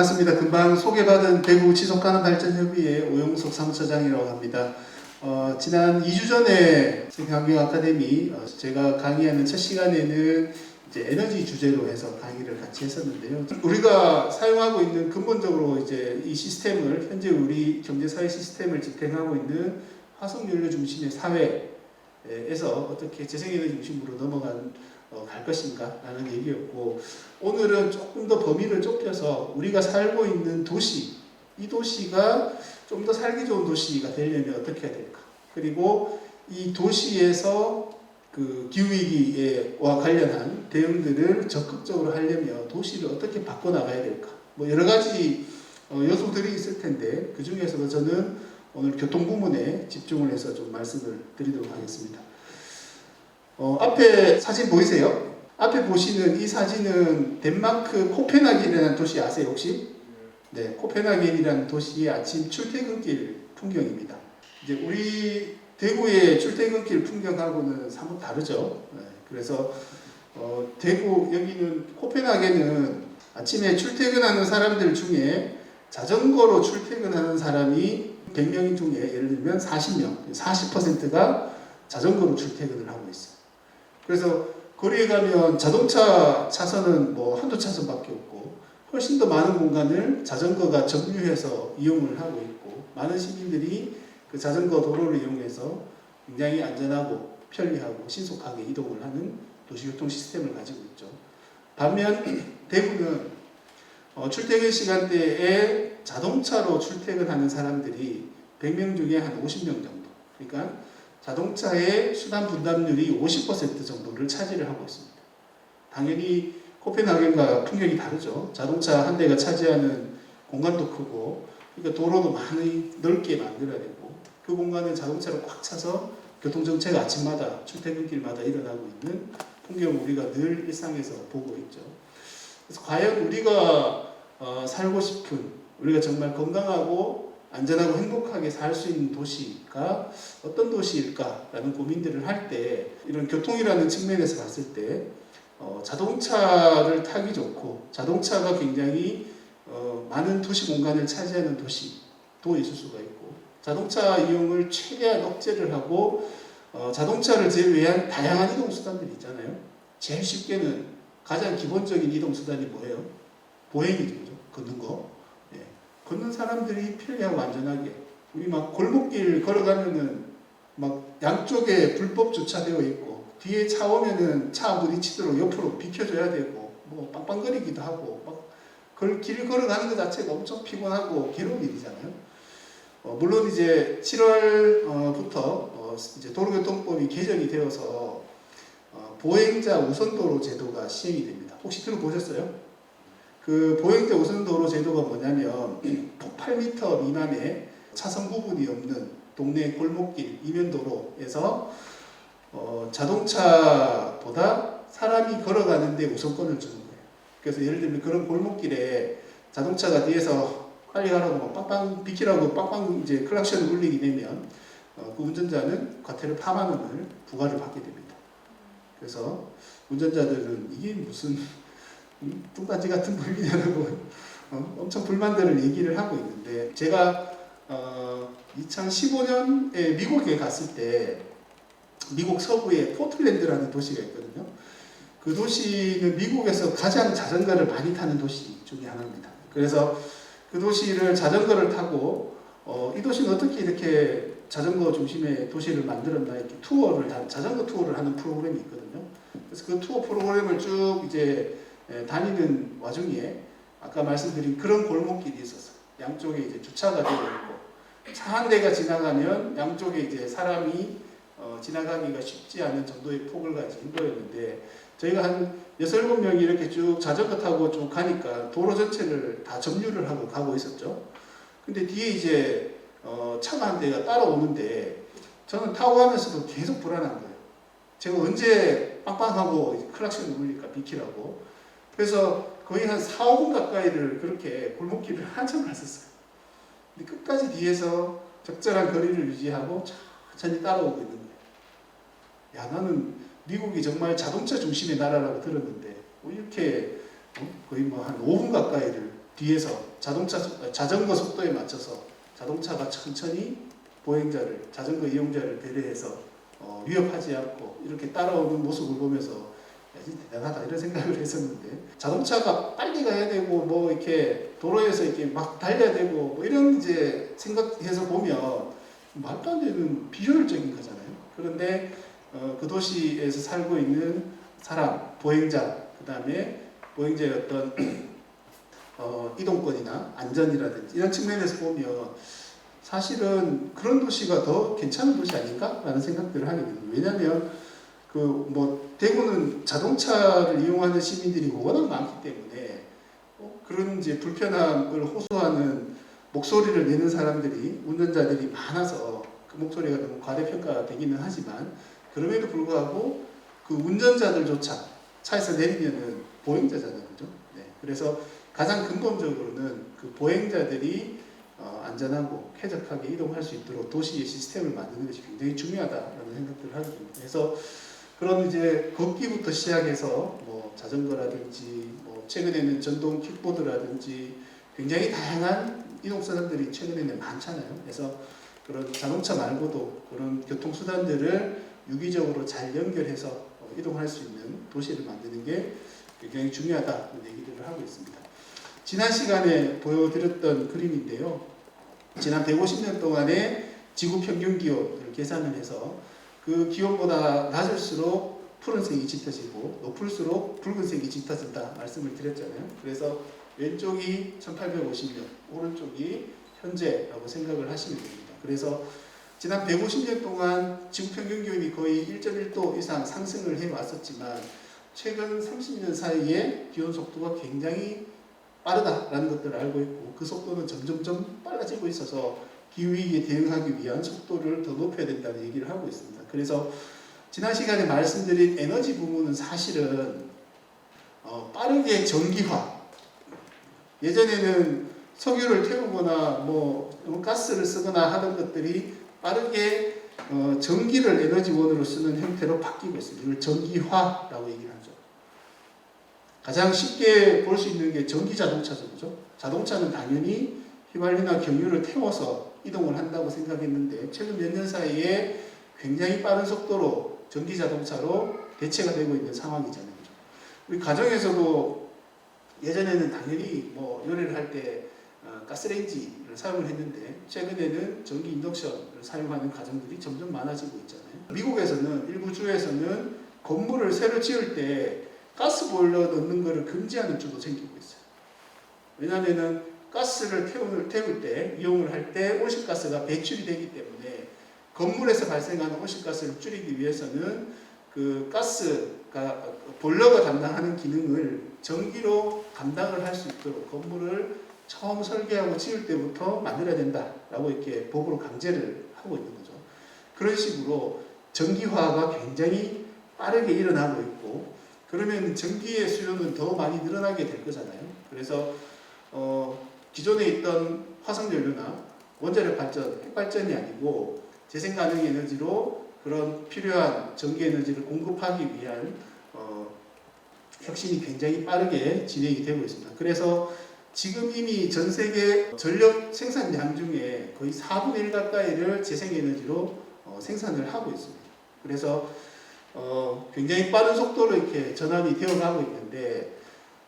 반갑습니다. 금방 소개받은 대구 지속가능 발전협의회 오영석 사무처장이라고 합니다. 지난 2주 전에 경영 아카데미 제가 강의하는 첫 시간에는 이제 에너지 주제로 해서 강의를 같이 했었는데요. 우리가 사용하고 있는 근본적으로 이제 이 시스템을 현재 우리 경제사회 시스템을 집행하고 있는 화석연료 중심의 사회에서 어떻게 재생에너지 중심으로 갈 것인가 라는 얘기였고, 오늘은 조금 더 범위를 좁혀서 우리가 살고 있는 도시, 이 도시가 좀 더 살기 좋은 도시가 되려면 어떻게 해야 될까, 그리고 이 도시에서 그 기후위기와 관련한 대응들을 적극적으로 하려면 도시를 어떻게 바꿔나가야 될까, 뭐 여러 가지 요소들이 있을 텐데 그 중에서도 저는 오늘 교통 부문에 집중을 해서 좀 말씀을 드리도록 하겠습니다. 앞에 사진 보이세요? 앞에 보시는 이 사진은 덴마크 코펜하겐이라는 도시 아세요 혹시? 네, 코펜하겐이라는 도시의 아침 출퇴근길 풍경입니다. 이제 우리 대구의 출퇴근길 풍경하고는 사뭇 다르죠. 네, 그래서 대구 여기는 코펜하겐은 아침에 출퇴근하는 사람들 중에 자전거로 출퇴근하는 사람이 100명 중에 예를 들면 40명, 40%가 자전거로 출퇴근을 하고 있어요. 그래서 거리에 가면 자동차 차선은 뭐 한두 차선밖에 없고 훨씬 더 많은 공간을 자전거가 점유해서 이용을 하고 있고, 많은 시민들이 그 자전거 도로를 이용해서 굉장히 안전하고 편리하고 신속하게 이동을 하는 도시교통 시스템을 가지고 있죠. 반면 대구는 출퇴근 시간대에 자동차로 출퇴근하는 사람들이 100명 중에 한 50명 정도, 그러니까 자동차의 수단 분담률이 50% 정도를 차지를 하고 있습니다. 당연히 코펜하겐과 풍경이 다르죠. 자동차 한 대가 차지하는 공간도 크고, 그러니까 도로도 많이 넓게 만들어야 되고, 그 공간을 자동차로 꽉 차서 교통정체가 아침마다 출퇴근길마다 일어나고 있는 풍경을 우리가 늘 일상에서 보고 있죠. 그래서 과연 우리가 살고 싶은, 우리가 정말 건강하고 안전하고 행복하게 살 수 있는 도시가 어떤 도시일까라는 고민들을 할 때, 이런 교통이라는 측면에서 봤을 때 자동차를 타기 좋고, 자동차가 굉장히 많은 도시 공간을 차지하는 도시도 있을 수가 있고, 자동차 이용을 최대한 억제를 하고 자동차를 제외한 다양한 이동수단들이 있잖아요. 제일 쉽게는 가장 기본적인 이동수단이 뭐예요? 보행이죠. 걷는 거. 걷는 사람들이 편리하고 안전하게, 우리 막 골목길 걸어가면은 막 양쪽에 불법 주차되어 있고 뒤에 차 오면은 차 부딪히도록 옆으로 비켜줘야 되고 뭐 빵빵거리기도 하고 막 길 걸어가는 것 자체가 엄청 피곤하고 괴로운 일이잖아요. 물론 이제 7월부터 이제 도로교통법이 개정이 되어서 보행자 우선도로 제도가 시행이 됩니다. 혹시 들어보셨어요? 그 보행자 우선도로 제도가 뭐냐면 폭 8m 미만의 차선 구분이 없는 동네 골목길 이면도로에서 자동차보다 사람이 걸어가는데 우선권을 주는 거예요. 그래서 예를 들면 그런 골목길에 자동차가 뒤에서 빨리 가라고 막 빵빵 비키라고 빵빵 이제 클락션을 울리게 되면 그 운전자는 과태료 4만 원을 부과를 받게 됩니다. 그래서 운전자들은 이게 무슨 뚱딴지 같은 법이냐고 엄청 불만들을 얘기를 하고 있는데, 제가 2015년에 미국에 갔을 때 미국 서부에 포틀랜드라는 도시가 있거든요. 그 도시는 미국에서 가장 자전거를 많이 타는 도시 중에 하나입니다. 그래서 그 도시를 자전거를 타고 이 도시는 어떻게 이렇게 자전거 중심의 도시를 만들었나, 이렇게 자전거 투어를 하는 프로그램이 있거든요. 그래서 그 투어 프로그램을 쭉 이제 다니는 와중에 아까 말씀드린 그런 골목길이 있었어요. 양쪽에 이제 주차가 되어 있고 차 한 대가 지나가면 양쪽에 이제 사람이 지나가기가 쉽지 않은 정도의 폭을 가진 거였는데, 저희가 한 6, 7명이 이렇게 쭉 자전거 타고 쭉 가니까 도로 전체를 다 점유를 하고 가고 있었죠. 근데 뒤에 이제 차가 한 대가 따라오는데 저는 타고 가면서도 계속 불안한 거예요. 제가 언제 빵빵하고 클락션을 울릴까 비키라고. 그래서 거의 한 4, 5분 가까이를 그렇게 골목길을 한참 갔었어요. 근데 끝까지 뒤에서 적절한 거리를 유지하고 천천히 따라오고 있는 거예요. 야, 나는 미국이 정말 자동차 중심의 나라라고 들었는데 이렇게 거의 뭐 한 5분 가까이를 뒤에서 자전거 속도에 맞춰서 자동차가 천천히 보행자를, 자전거 이용자를 배려해서 위협하지 않고 이렇게 따라오는 모습을 보면서 야, 진짜 대단하다 이런 생각을 했었는데, 자동차가 빨리 가야 되고 뭐 이렇게 도로에서 이렇게 막 달려야 되고 뭐 이런 이제 생각해서 보면 말도 안 되는 비효율적인 거잖아요. 그런데 그 도시에서 살고 있는 사람, 보행자, 그 다음에 보행자의 어떤 이동권이나 안전이라든지 이런 측면에서 보면 사실은 그런 도시가 더 괜찮은 도시 아닌가라는 생각들을 하게 됩니다. 왜냐하면 그 뭐 대구는 자동차를 이용하는 시민들이 워낙 많기 때문에 그런 이제 불편함을 호소하는 목소리를 내는 사람들이, 운전자들이 많아서 그 목소리가 너무 과대평가되기는 하지만, 그럼에도 불구하고 그 운전자들조차 차에서 내리면은 보행자잖아요, 그죠? 네. 그래서 가장 근본적으로는 그 보행자들이 안전하고 쾌적하게 이동할 수 있도록 도시의 시스템을 만드는 것이 굉장히 중요하다라는 생각들을 하게 됩니다. 그래서 그런 이제 걷기부터 시작해서 뭐 자전거라든지 뭐 최근에는 전동 킥보드라든지 굉장히 다양한 이동수단들이 최근에는 많잖아요. 그래서 그런 자동차 말고도 그런 교통수단들을 유기적으로 잘 연결해서 이동할 수 있는 도시를 만드는 게 굉장히 중요하다는 얘기들을 하고 있습니다. 지난 시간에 보여드렸던 그림인데요. 지난 150년 동안의 지구 평균 기온을 계산을 해서 그 기온보다 낮을수록 푸른색이 짙어지고 높을수록 붉은색이 짙어진다 말씀을 드렸잖아요. 그래서 왼쪽이 1850년, 오른쪽이 현재라고 생각을 하시면 됩니다. 그래서 지난 150년 동안 지구 평균 기온이 거의 1.1도 이상 상승을 해왔었지만 최근 30년 사이에 기온 속도가 굉장히 빠르다라는 것들을 알고 있고, 그 속도는 점점점 빨라지고 있어서 기후위기에 대응하기 위한 속도를 더 높여야 된다는 얘기를 하고 있습니다. 그래서 지난 시간에 말씀드린 에너지 부문은 사실은 빠르게 전기화, 예전에는 석유를 태우거나 뭐 가스를 쓰거나 하던 것들이 빠르게 전기를 에너지원으로 쓰는 형태로 바뀌고 있습니다. 이걸 전기화라고 얘기를 하죠. 가장 쉽게 볼 수 있는 게 전기 자동차죠. 그죠? 자동차는 당연히 휘발유나 경유를 태워서 이동을 한다고 생각했는데 최근 몇 년 사이에 굉장히 빠른 속도로 전기 자동차로 대체가 되고 있는 상황이잖아요. 그죠? 우리 가정에서도 예전에는 당연히 뭐 요리를 할 때 가스레인지를 사용을 했는데 최근에는 전기 인덕션을 사용하는 가정들이 점점 많아지고 있잖아요. 미국에서는 일부 주에서는 건물을 새로 지을 때 가스 보일러 넣는 것을 금지하는 주도 생기고 있어요. 왜냐하면 가스를 태울 때, 이용을 할 때 온실가스가 배출이 되기 때문에 건물에서 발생하는 온실가스를 줄이기 위해서는 그 가스가 보일러가 담당하는 기능을 전기로 감당을 할 수 있도록 건물을 처음 설계하고 지을 때부터 만들어야 된다라고 이렇게 법으로 강제를 하고 있는 거죠. 그런 식으로 전기화가 굉장히 빠르게 일어나고 있고, 그러면 전기의 수요는 더 많이 늘어나게 될 거잖아요. 그래서 기존에 있던 화석연료나 원자력 발전, 핵발전이 아니고 재생가능 에너지로 그런 필요한 전기 에너지를 공급하기 위한 혁신이 굉장히 빠르게 진행이 되고 있습니다. 그래서 지금 이미 전 세계 전력 생산량 중에 거의 4분의 1 가까이를 재생에너지로 생산을 하고 있습니다. 그래서 굉장히 빠른 속도로 이렇게 전환이 되어가고 있는데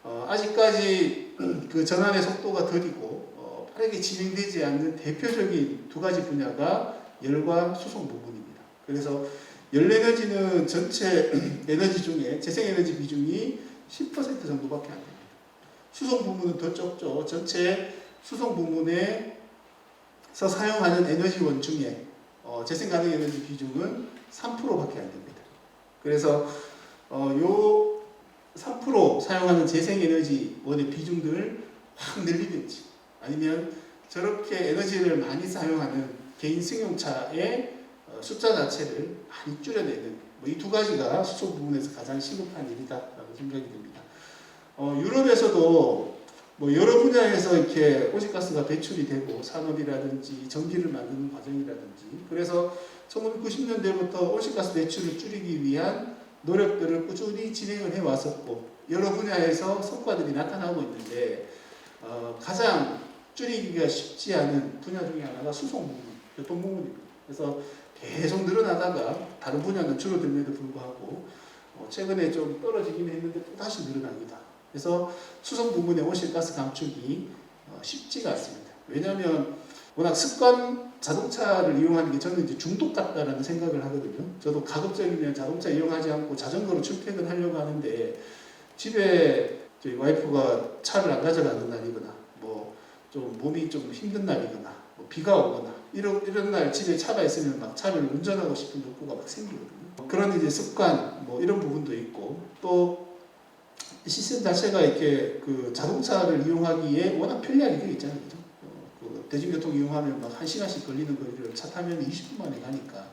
아직까지 그 전환의 속도가 더디고 빠르게 진행되지 않는 대표적인 두 가지 분야가 열과 수송 부분입니다. 그래서 열에너지는 전체 에너지 중에 재생에너지 비중이 10% 정도밖에 안 됩니다. 수송 부문은 더 적죠. 전체 수송 부문에서 사용하는 에너지원 중에 재생가능 에너지 비중은 3%밖에 안 됩니다. 그래서 요 3% 사용하는 재생에너지원의 비중들을 확 늘리든지 아니면 저렇게 에너지를 많이 사용하는 개인 승용차의 숫자 자체를 많이 줄여내는 이 두 가지가 수송 부분에서 가장 시급한 일이다라고 생각이 됩니다. 유럽에서도 뭐 여러 분야에서 이렇게 온실가스가 배출이 되고 산업이라든지 전기를 만드는 과정이라든지 그래서 1990년대부터 온실가스 배출을 줄이기 위한 노력들을 꾸준히 진행을 해왔었고 여러 분야에서 성과들이 나타나고 있는데 가장 줄이기가 쉽지 않은 분야 중에 하나가 수송부문, 교통부문입니다. 그래서 계속 늘어나다가 다른 분야는 줄어들면에도 불구하고 최근에 좀 떨어지긴 했는데 또 다시 늘어납니다. 그래서 수송 부문의 온실가스 감축이 쉽지가 않습니다. 왜냐하면 워낙 습관 자동차를 이용하는 게 저는 이제 중독 같다라는 생각을 하거든요. 저도 가급적이면 자동차 이용하지 않고 자전거로 출퇴근하려고 하는데 집에 저희 와이프가 차를 안 가져가는 날이거나 뭐 좀 몸이 좀 힘든 날이거나 뭐 비가 오거나 이런 날 집에 차가 있으면 막 차를 운전하고 싶은 욕구가 막 생기거든요. 그런 이제 습관 뭐 이런 부분도 있고 또 시스템 자체가 이렇게 그 자동차를 이용하기에 워낙 편리하게 되어 있잖아요. 그죠? 그 대중교통 이용하면 막 1시간씩 걸리는 거리를 차 타면 20분 만에 가니까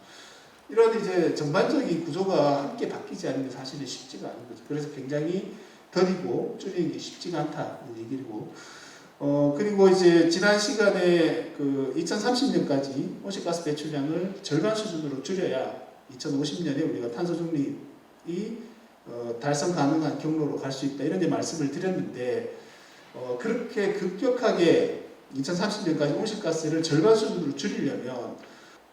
이런 이제 전반적인 구조가 함께 바뀌지 않는 게 사실은 쉽지가 않은 거죠. 그래서 굉장히 더디고 줄이는 게 쉽지가 않다는 얘기고 그리고 이제 지난 시간에 그 2030년까지 온실가스 배출량을 절반 수준으로 줄여야 2050년에 우리가 탄소 중립이 달성 가능한 경로로 갈 수 있다 이런 데 말씀을 드렸는데 그렇게 급격하게 2030년까지 온실가스를 절반 수준으로 줄이려면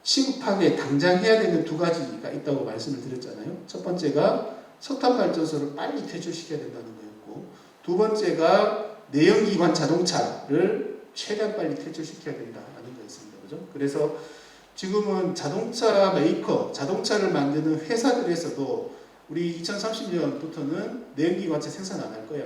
시급하게 당장 해야 되는 두 가지가 있다고 말씀을 드렸잖아요. 첫 번째가 석탄 발전소를 빨리 퇴출시켜야 된다는 거였고 두 번째가 내연기관 자동차를 최대한 빨리 퇴출시켜야 된다는 거였습니다. 그죠? 그래서 지금은 자동차 메이커, 자동차를 만드는 회사들에서도 우리 2030년부터는 내연기관차 생산 안 할 거야.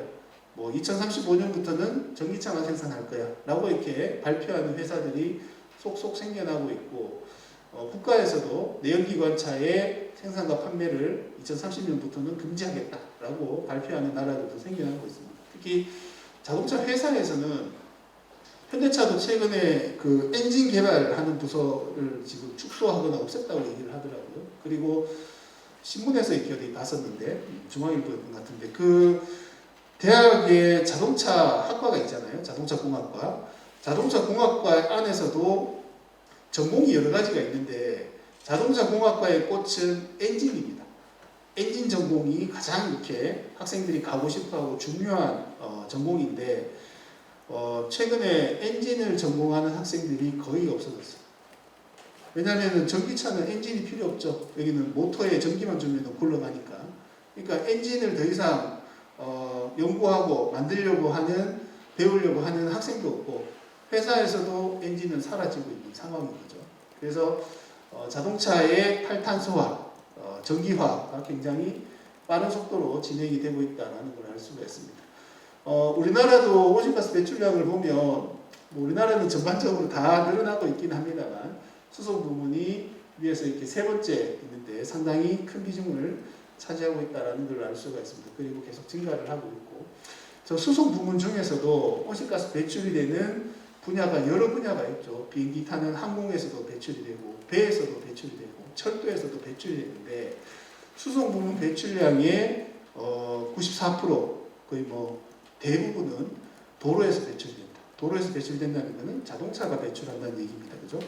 뭐 2035년부터는 전기차만 생산할 거야. 라고 이렇게 발표하는 회사들이 속속 생겨나고 있고 국가에서도 내연기관차의 생산과 판매를 2030년부터는 금지하겠다라고 발표하는 나라들도 생겨나고 있습니다. 특히 자동차 회사에서는 현대차도 최근에 그 엔진 개발하는 부서를 지금 축소하거나 없앴다고 얘기를 하더라고요. 그리고 신문에서 이렇게 어디 봤었는데 중앙일보 같은데 그 대학의 자동차 학과가 있잖아요. 자동차 공학과. 자동차 공학과 안에서도 전공이 여러 가지가 있는데 자동차 공학과의 꽃은 엔진입니다. 엔진 전공이 가장 이렇게 학생들이 가고 싶어하고 중요한 전공인데 최근에 엔진을 전공하는 학생들이 거의 없어졌어요. 왜냐하면 전기차는 엔진이 필요 없죠. 여기는 모터에 전기만 주면 굴러가니까. 그러니까 엔진을 더 이상 연구하고 만들려고 하는 배우려고 하는 학생도 없고 회사에서도 엔진은 사라지고 있는 상황인 거죠. 그래서 자동차의 탈탄소화, 전기화가 굉장히 빠른 속도로 진행이 되고 있다는 걸 알 수가 있습니다. 우리나라도 온실가스 배출량을 보면 뭐 우리나라는 전반적으로 다 늘어나고 있긴 합니다만 수송 부문이 위에서 이렇게 세 번째 있는데 상당히 큰 비중을 차지하고 있다는 걸 알 수가 있습니다. 그리고 계속 증가를 하고 있고 저 수송 부문 중에서도 온실가스 배출이 되는 분야가 여러 분야가 있죠. 비행기 타는 항공에서도 배출이 되고 배에서도 배출이 되고 철도에서도 배출이 되는데 수송 부문 배출량의 94% 거의 뭐 대부분은 도로에서 배출된다. 도로에서 배출된다는 것은 자동차가 배출한다는 얘기입니다. 그죠?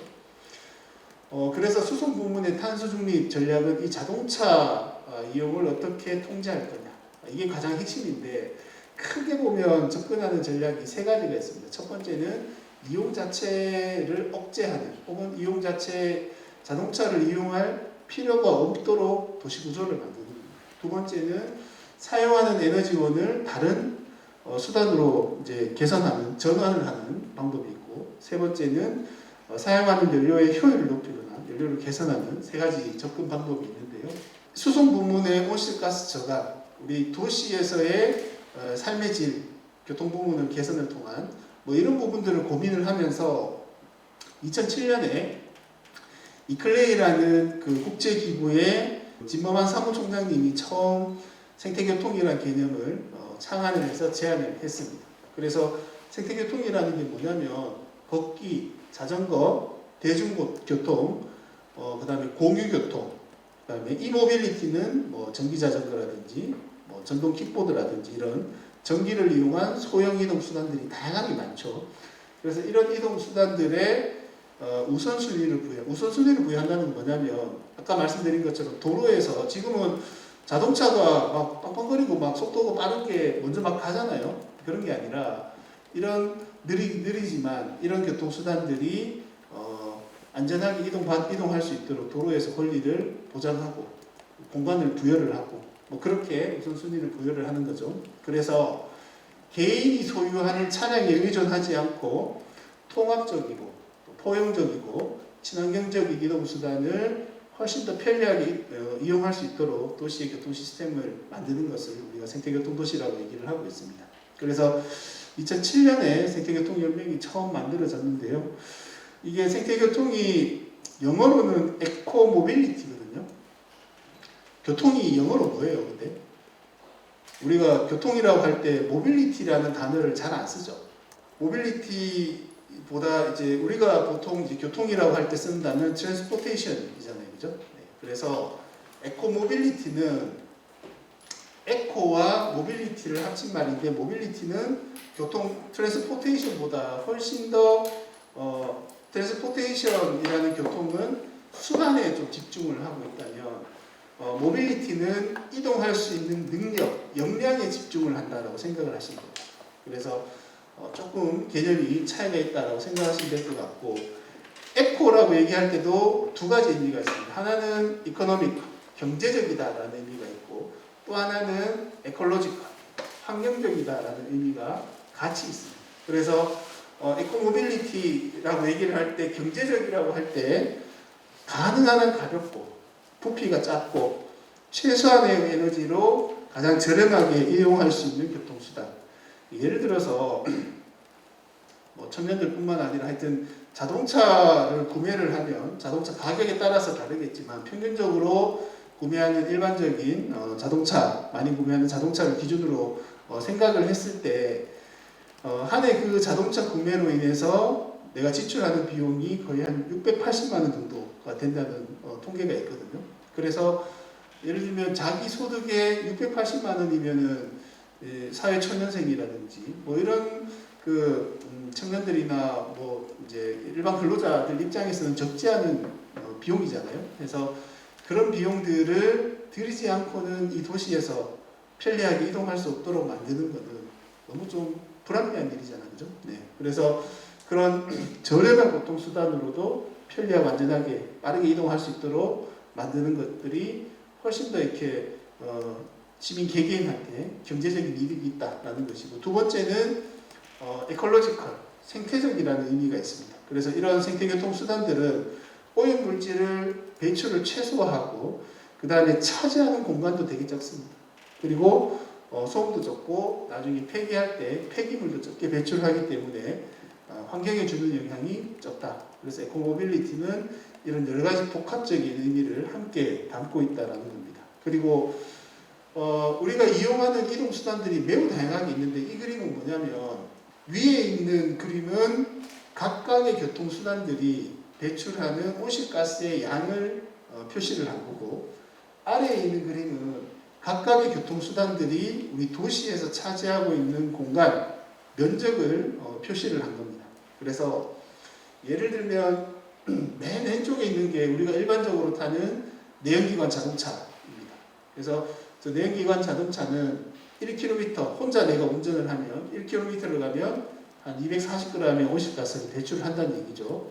그래서 수송 부문의 탄소 중립 전략은 이 자동차 이용을 어떻게 통제할 거냐. 이게 가장 핵심인데 크게 보면 접근하는 전략이 세 가지가 있습니다. 첫 번째는 이용 자체를 억제하는 혹은 이용 자체 자동차를 이용할 필요가 없도록 도시 구조를 만드는 겁니다. 두 번째는 사용하는 에너지원을 다른 수단으로 이제 개선하는 전환을 하는 방법이 있고 세 번째는 사용하는 연료의 효율을 높이거나 연료를 개선하는 세 가지 접근 방법이 있는데요. 수송 부문의 온실가스 저감, 우리 도시에서의 삶의 질, 교통 부문을 개선을 통한 뭐 이런 부분들을 고민을 하면서 2007년에 이클레이라는 그 국제기구의 진범한 사무총장님이 처음 생태교통이라는 개념을 창안을 해서 제안을 했습니다. 그래서 생태교통이라는 게 뭐냐면 걷기, 자전거, 대중교통, 그 다음에 공유교통, 그 다음에 이모빌리티는 뭐 전기자전거라든지 뭐 전동 킥보드라든지 이런 전기를 이용한 소형 이동 수단들이 다양하게 많죠. 그래서 이런 이동 수단들의 우선순위를 부여한다는 건 뭐냐면 아까 말씀드린 것처럼 도로에서 지금은 자동차가 막 빵빵거리고 막 속도가 빠른 게 먼저 막 가잖아요. 그런 게 아니라 이런 느리지만 이런 교통수단들이 안전하게 이동할 수 있도록 도로에서 권리를 보장하고 공간을 부여를 하고 뭐 그렇게 우선순위를 부여를 하는 거죠. 그래서 개인이 소유하는 차량에 의존하지 않고 통합적이고 포용적이고 친환경적인 이동수단을 훨씬 더 편리하게 이용할 수 있도록 도시의 교통 시스템을 만드는 것을 우리가 생태교통도시라고 얘기를 하고 있습니다. 그래서 2007년에 생태교통연맹이 처음 만들어졌는데요. 이게 생태교통이 영어로는 에코모빌리티거든요. 교통이 영어로 뭐예요, 근데? 우리가 교통이라고 할 때 모빌리티라는 단어를 잘 안 쓰죠. 모빌리티보다 이제 우리가 보통 이제 교통이라고 할 때 쓰는 단어는 트랜스포테이션이잖아요, 그죠? 네. 그래서 에코모빌리티는 에코와 모빌리티를 합친 말인데, 모빌리티는 교통 트랜스포테이션보다 훨씬 더 트랜스포테이션이라는 교통은 수단에 좀 집중을 하고 있다면 모빌리티는 이동할 수 있는 능력, 역량에 집중을 한다라고 생각을 하시면 돼요. 그래서 조금 개념이 차이가 있다라고 생각하시면 될 것 같고, 에코라고 얘기할 때도 두 가지 의미가 있습니다. 하나는 이코노믹, 경제적이다라는 의미가 있고, 또 하나는 에콜로지컬, 환경적이다라는 의미가 같이 있습니다. 그래서 에코모빌리티라고 얘기를 할 때, 경제적이라고 할 때 가능한 한 가볍고 부피가 작고 최소한의 에너지로 가장 저렴하게 이용할 수 있는 교통수단. 예를 들어서 뭐 청년들뿐만 아니라 하여튼 자동차를 구매를 하면 자동차 가격에 따라서 다르겠지만 평균적으로 구매하는 일반적인 자동차, 많이 구매하는 자동차를 기준으로 생각을 했을 때 한 해 그 자동차 구매로 인해서 내가 지출하는 비용이 거의 한 680만 원 정도가 된다는 통계가 있거든요. 그래서 예를 들면 자기 소득의 680만 원이면은 사회초년생이라든지 뭐 이런 그 청년들이나 뭐 이제 일반 근로자들 입장에서는 적지 않은 비용이잖아요. 그래서 그런 비용들을 들이지 않고는 이 도시에서 편리하게 이동할 수 없도록 만드는 것은 너무 좀 불합리한 일이잖아요. 그죠? 네. 그래서 그런 저렴한 교통수단으로도 편리하고 안전하게 빠르게 이동할 수 있도록 만드는 것들이 훨씬 더 이렇게 시민 개개인한테 경제적인 이득이 있다라는 것이고, 두 번째는 에콜로지컬, 생태적이라는 의미가 있습니다. 그래서 이런 생태교통수단들은 오염물질을 배출을 최소화하고 그 다음에 차지하는 공간도 되게 적습니다. 그리고 소음도 적고 나중에 폐기할 때 폐기물도 적게 배출하기 때문에 환경에 주는 영향이 적다. 그래서 에코모빌리티는 이런 여러 가지 복합적인 의미를 함께 담고 있다라는 겁니다. 그리고 우리가 이용하는 이동 수단들이 매우 다양하게 있는데, 이 그림은 뭐냐면 위에 있는 그림은 각각의 교통 수단들이 배출하는 온실가스의 양을 표시를 한 거고, 아래에 있는 그림은 각각의 교통수단들이 우리 도시에서 차지하고 있는 공간, 면적을 표시를 한 겁니다. 그래서 예를 들면 맨 왼쪽에 있는 게 우리가 일반적으로 타는 내연기관 자동차입니다. 그래서 저 내연기관 자동차는 1km, 혼자 내가 운전을 하면 1km를 가면 한 240g의 온실가스를 배출한다는 얘기죠.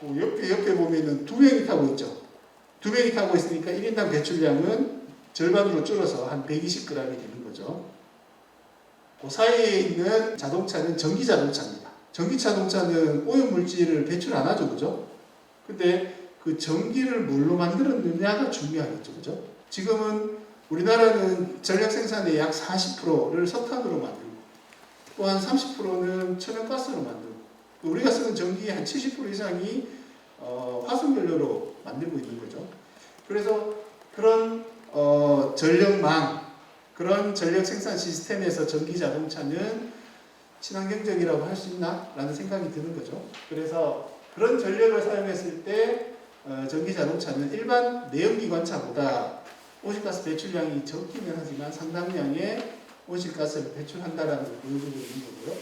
옆에 보면은 두 명이 타고 있죠. 두 명이 타고 있으니까 1인당 배출량은 절반으로 줄어서 한 120g이 되는 거죠. 그 사이에 있는 자동차는 전기 자동차입니다. 전기 자동차는 오염물질을 배출 안 하죠, 그죠? 근데 그 전기를 뭘로 만들었느냐가 중요하겠죠, 그죠? 지금은 우리나라는 전력 생산의 약 40%를 석탄으로 만들고, 또한 30%는 천연가스로 만들고, 우리가 쓰는 전기의 한 70% 이상이 화석연료로 만들고 있는 거죠. 그래서 그런 전력망, 그런 전력 생산 시스템에서 전기 자동차는 친환경적이라고 할 수 있나? 라는 생각이 드는 거죠. 그래서 그런 전력을 사용했을 때 전기 자동차는 일반 내연기관차보다 온실가스 배출량이 적기는 하지만 상당량의 온실가스를 배출한다는 걸 보여주고 있는 거고요.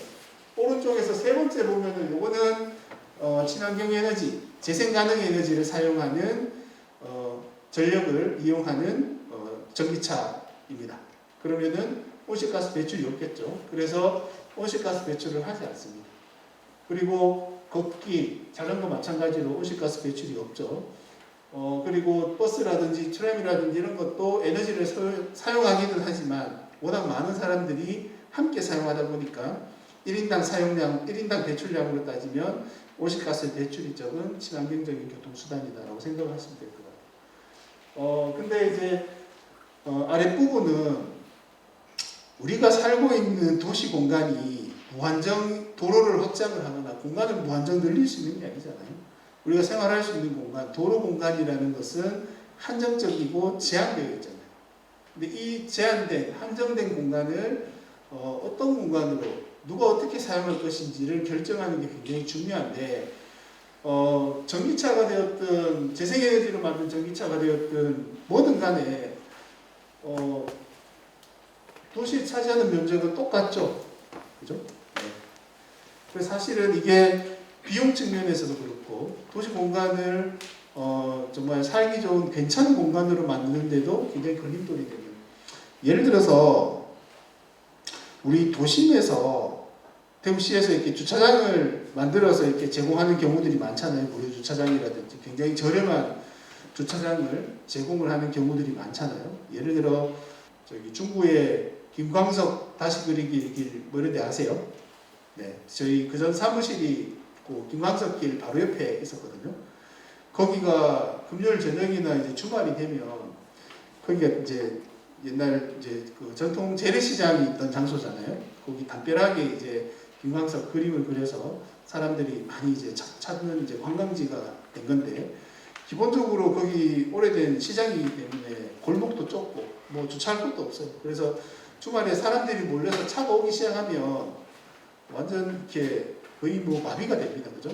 오른쪽에서 세 번째 보면은 요거는 친환경 에너지, 재생 가능 에너지를 사용하는 전력을 이용하는 전기차입니다. 그러면은 온실가스 배출이 없겠죠. 그래서 온실가스 배출을 하지 않습니다. 그리고 걷기, 자전거 마찬가지로 온실가스 배출이 없죠. 그리고 버스라든지 트램이라든지 이런 것도 에너지를 사용하기는 하지만 워낙 많은 사람들이 함께 사용하다 보니까 1인당 사용량, 1인당 배출량으로 따지면 온실가스 배출이 적은 친환경적인 교통수단이다라고 생각하시면 될 것 같아요. 근데 이제 아랫부분은 우리가 살고 있는 도시 공간이 무한정 도로를 확장을 하거나 공간을 무한정 늘릴 수 있는 게 아니잖아요. 우리가 생활할 수 있는 공간, 도로 공간이라는 것은 한정적이고 제한되어 있잖아요. 근데 이 제한된, 한정된 공간을 어떤 공간으로 누가 어떻게 사용할 것인지를 결정하는 게 굉장히 중요한데 전기차가 되었든 재생에너지로 만든 전기차가 되었든 뭐든 간에 도시에 차지하는 면적은 똑같죠. 그죠? 네. 그래서 사실은 이게 비용 측면에서도 그렇고 도시 공간을 정말 살기 좋은 괜찮은 공간으로 만드는데도 굉장히 걸림돌이 되는. 예를 들어서 우리 도심에서 대구시에서 이렇게 주차장을 만들어서 이렇게 제공하는 경우들이 많잖아요. 무료 주차장이라든지 굉장히 저렴한 주차장을 제공을 하는 경우들이 많잖아요. 예를 들어 저기 중구에 김광석 다시 그리기 길 뭐 이런 데 아세요? 네, 저희 그전 사무실이 그 김광석 길 바로 옆에 있었거든요. 거기가 금요일 저녁이나 이제 주말이 되면 거기가 이제 옛날 이제 그 전통 재래시장이 있던 장소잖아요. 거기 담벼락에 이제 김광석 그림을 그려서 사람들이 많이 이제 찾는 이제 관광지가 된 건데 기본적으로 거기 오래된 시장이기 때문에 골목도 좁고 뭐 주차할 곳도 없어요. 그래서 주말에 사람들이 몰려서 차가 오기 시작하면 완전 이렇게 거의 뭐 마비가 됩니다. 그죠?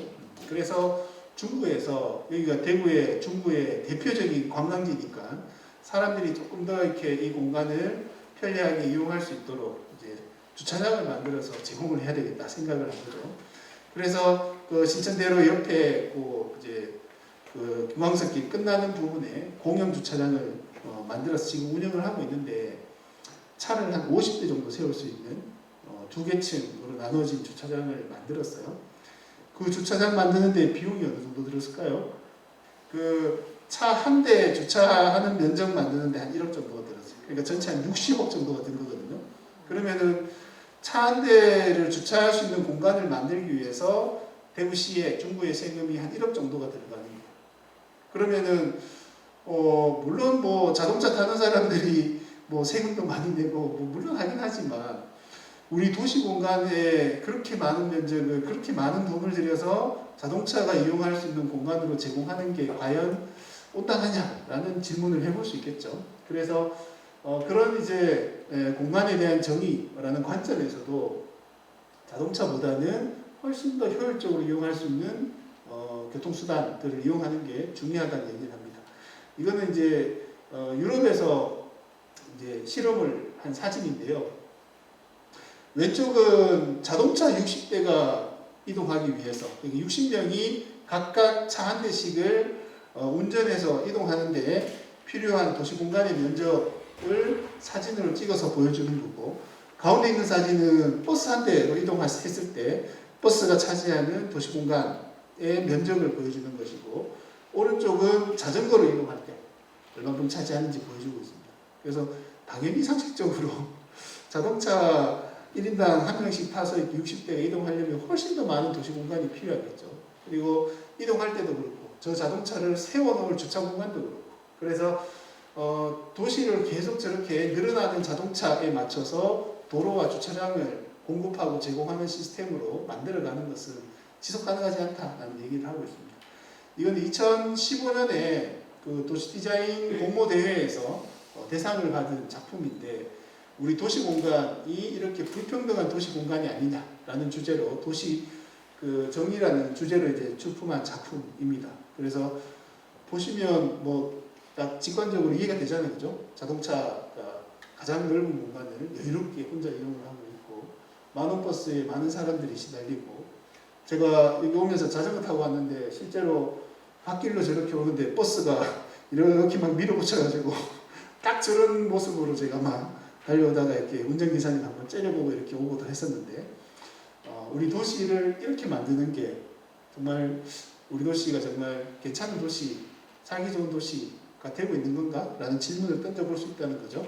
그래서 중구에서 여기가 대구의 중구의 대표적인 관광지니까 사람들이 조금 더 이렇게 이 공간을 편리하게 이용할 수 있도록 이제 주차장을 만들어서 제공을 해야 되겠다 생각을 한 거죠. 그래서 그 신천대로 옆에 그 이제 그 김광석길 끝나는 부분에 공영 주차장을 만들어서 지금 운영을 하고 있는데 차를 한 50대 정도 세울 수 있는 두 개 층으로 나눠진 주차장을 만들었어요. 그 주차장 만드는데 비용이 어느 정도 들었을까요? 그 차 한 대 주차하는 면적 만드는데 한 1억 정도가 들었어요. 그러니까 전체 한 60억 정도가 든 거거든요. 그러면은 차 한 대를 주차할 수 있는 공간을 만들기 위해서 대구시에 중구의 세금이 한 1억 정도가 들어가는 거예요. 그러면은 물론 뭐 자동차 타는 사람들이 뭐 세금도 많이 내고 뭐 물론 하긴 하지만 우리 도시 공간에 그렇게 많은 면적을 그렇게 많은 돈을 들여서 자동차가 이용할 수 있는 공간으로 제공하는 게 과연 온당하냐라는 질문을 해볼 수 있겠죠. 그래서 그런 이제 공간에 대한 정의라는 관점에서도 자동차보다는 훨씬 더 효율적으로 이용할 수 있는 교통수단들을 이용하는 게 중요하다는 얘기를 합니다. 이거는 이제 유럽에서 이제 실험을 한 사진인데요. 왼쪽은 자동차 60대가 이동하기 위해서 60명이 각각 차 한 대씩을 운전해서 이동하는데 필요한 도시공간의 면적을 사진으로 찍어서 보여주는 거고 가운데 있는 사진은 버스 한 대로 이동했을 때 버스가 차지하는 도시공간의 면적을 보여주는 것이고 오른쪽은 자전거로 이동할 때 얼마큼 차지하는지 보여주고 있습니다. 그래서 당연히 상식적으로 자동차 1인당 한 명씩 타서 60대가 이동하려면 훨씬 더 많은 도시 공간이 필요하겠죠. 그리고 이동할 때도 그렇고 저 자동차를 세워놓을 주차 공간도 그렇고 그래서 도시를 계속 저렇게 늘어나는 자동차에 맞춰서 도로와 주차장을 공급하고 제공하는 시스템으로 만들어가는 것은 지속 가능하지 않다라는 얘기를 하고 있습니다. 이건 2015년에 그 도시 디자인 공모 대회에서 대상을 받은 작품인데 우리 도시 공간이 이렇게 불평등한 도시 공간이 아니냐라는 주제로 도시 그 정의라는 주제로 이제 출품한 작품입니다. 그래서 보시면 뭐 딱 직관적으로 이해가 되잖아요, 그죠? 자동차가 가장 넓은 공간을 여유롭게 혼자 이용을 하고 있고 만원버스에 많은 사람들이 시달리고 제가 여기 오면서 자전거 타고 왔는데 실제로 갓길로 저렇게 오는데 버스가 이렇게 막 밀어붙여가지고 딱 저런 모습으로 제가 막 달려오다가 이렇게 운전기사님 한번 째려보고 이렇게 오고도 했었는데, 우리 도시를 이렇게 만드는 게 정말 우리 도시가 정말 괜찮은 도시, 살기 좋은 도시가 되고 있는 건가? 라는 질문을 던져볼 수 있다는 거죠.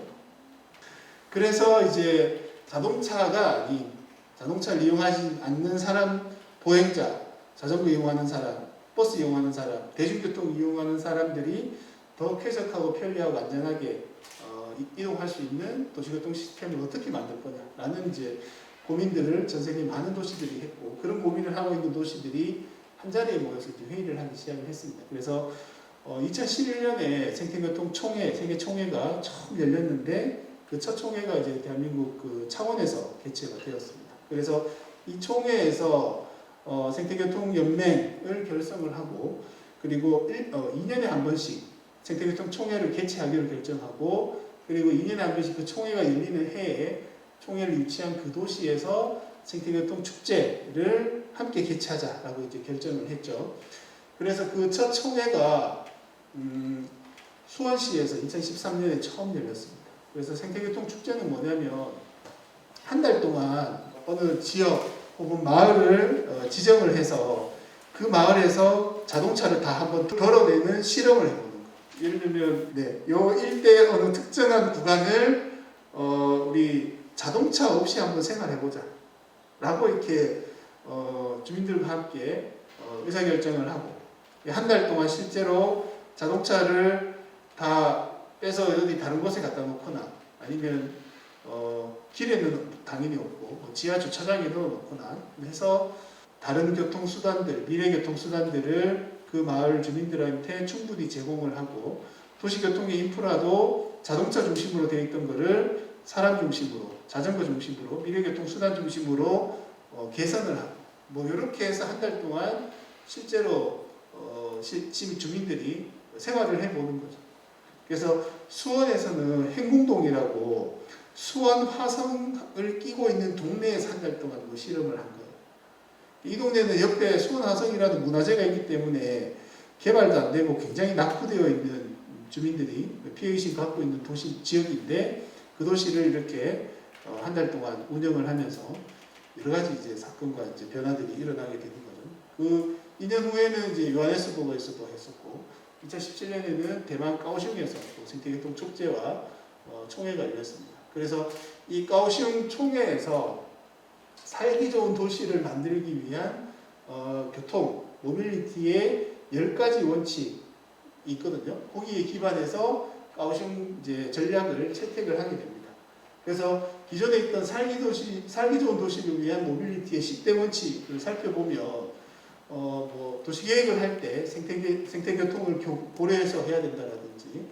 그래서 이제 자동차를 이용하지 않는 사람, 보행자, 자전거 이용하는 사람, 버스 이용하는 사람, 대중교통 이용하는 사람들이 더 쾌적하고 편리하고 안전하게 이동할 수 있는 도시교통 시스템을 어떻게 만들 거냐라는 이제 고민들을 전 세계 많은 도시들이 했고, 그런 고민을 하고 있는 도시들이 한 자리에 모여서 이제 회의를 하기 시작을 했습니다. 그래서 2011년에 생태교통 총회, 세계 총회가 처음 열렸는데, 그 첫 총회가 이제 대한민국 그 창원에서 개최가 되었습니다. 그래서 이 총회에서 생태교통연맹을 결성을 하고, 그리고 2년에 한 번씩 생태교통 총회를 개최하기로 결정하고, 그리고 2년에 한 번씩 그 총회가 열리는 해에 총회를 유치한 그 도시에서 생태교통 축제를 함께 개최하자라고 이제 결정을 했죠. 그래서 그 첫 총회가 수원시에서 2013년에 처음 열렸습니다. 그래서 생태교통 축제는 뭐냐면 한 달 동안 어느 지역 혹은 마을을 지정을 해서 그 마을에서 자동차를 다 한번 덜어내는 실험을 해보는 거예요. 예를 들면 요 일대 어느 특정한 구간을 우리 자동차 없이 한번 생활해보자 라고 이렇게 주민들과 함께 의사결정을 하고, 한 달 동안 실제로 자동차를 다 빼서 어디 다른 곳에 갖다 놓거나, 아니면 길에는 당연히 없고 지하 주차장에 넣어놓거나 해서 다른 교통수단들, 미래 교통수단들을 그 마을 주민들한테 충분히 제공을 하고, 도시교통의 인프라도 자동차 중심으로 되어 있던 거를 사람 중심으로, 자전거 중심으로, 미래교통수단 중심으로 개선을 하고, 뭐 이렇게 해서 한 달 동안 실제로 시민 주민들이 생활을 해보는 거죠. 그래서 수원에서는 행궁동이라고 수원 화성을 끼고 있는 동네에서 한 달 동안 그 실험을 한 거예요. 이 동네는 옆에 수원 화성이라는 문화재가 있기 때문에 개발도 안 되고 굉장히 낙후되어 있는 주민들이 피해의식 갖고 있는 도시 지역인데, 그 도시를 이렇게 한 달 동안 운영을 하면서 여러 가지 이제 사건과 이제 변화들이 일어나게 되는 거죠. 그 2년 후에는 이제 요하네스버그에서도 했었고, 2017년에는 대만 까오슝에서 또 생태교통 축제와 총회가 열렸습니다. 그래서 이 까오슝 총회에서 살기 좋은 도시를 만들기 위한 교통, 모빌리티의 10가지 원칙이 있거든요. 거기에 기반해서 까오슝 이제 전략을 채택을 하게 됩니다. 그래서 기존에 있던 살기 좋은 도시를 위한 모빌리티의 10대 원칙을 살펴보면 뭐 도시계획을 할 때 생태교통을 고려해서 해야 된다라든지,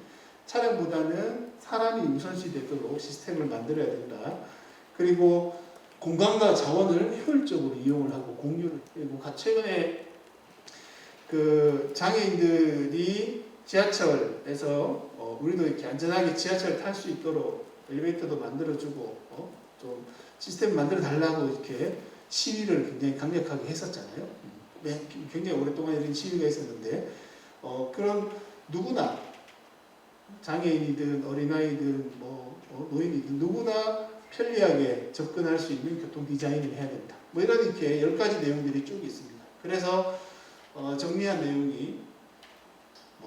차량보다는 사람이 우선시 되도록 시스템을 만들어야 된다. 그리고 공간과 자원을 효율적으로 이용을 하고 공유를. 그리고 최근에 그 장애인들이 지하철에서 우리도 이렇게 안전하게 지하철 탈 수 있도록 엘리베이터도 만들어주고 좀 시스템 만들어 달라고 이렇게 시위를 굉장히 강력하게 했었잖아요. 굉장히 오랫동안 이런 시위가 있었는데, 그런 누구나 장애인이든 어린아이든 노인이든 누구나 편리하게 접근할 수 있는 교통 디자인을 해야 된다. 뭐 이런 이렇게 10가지 내용들이 쭉 있습니다. 그래서 정리한 내용이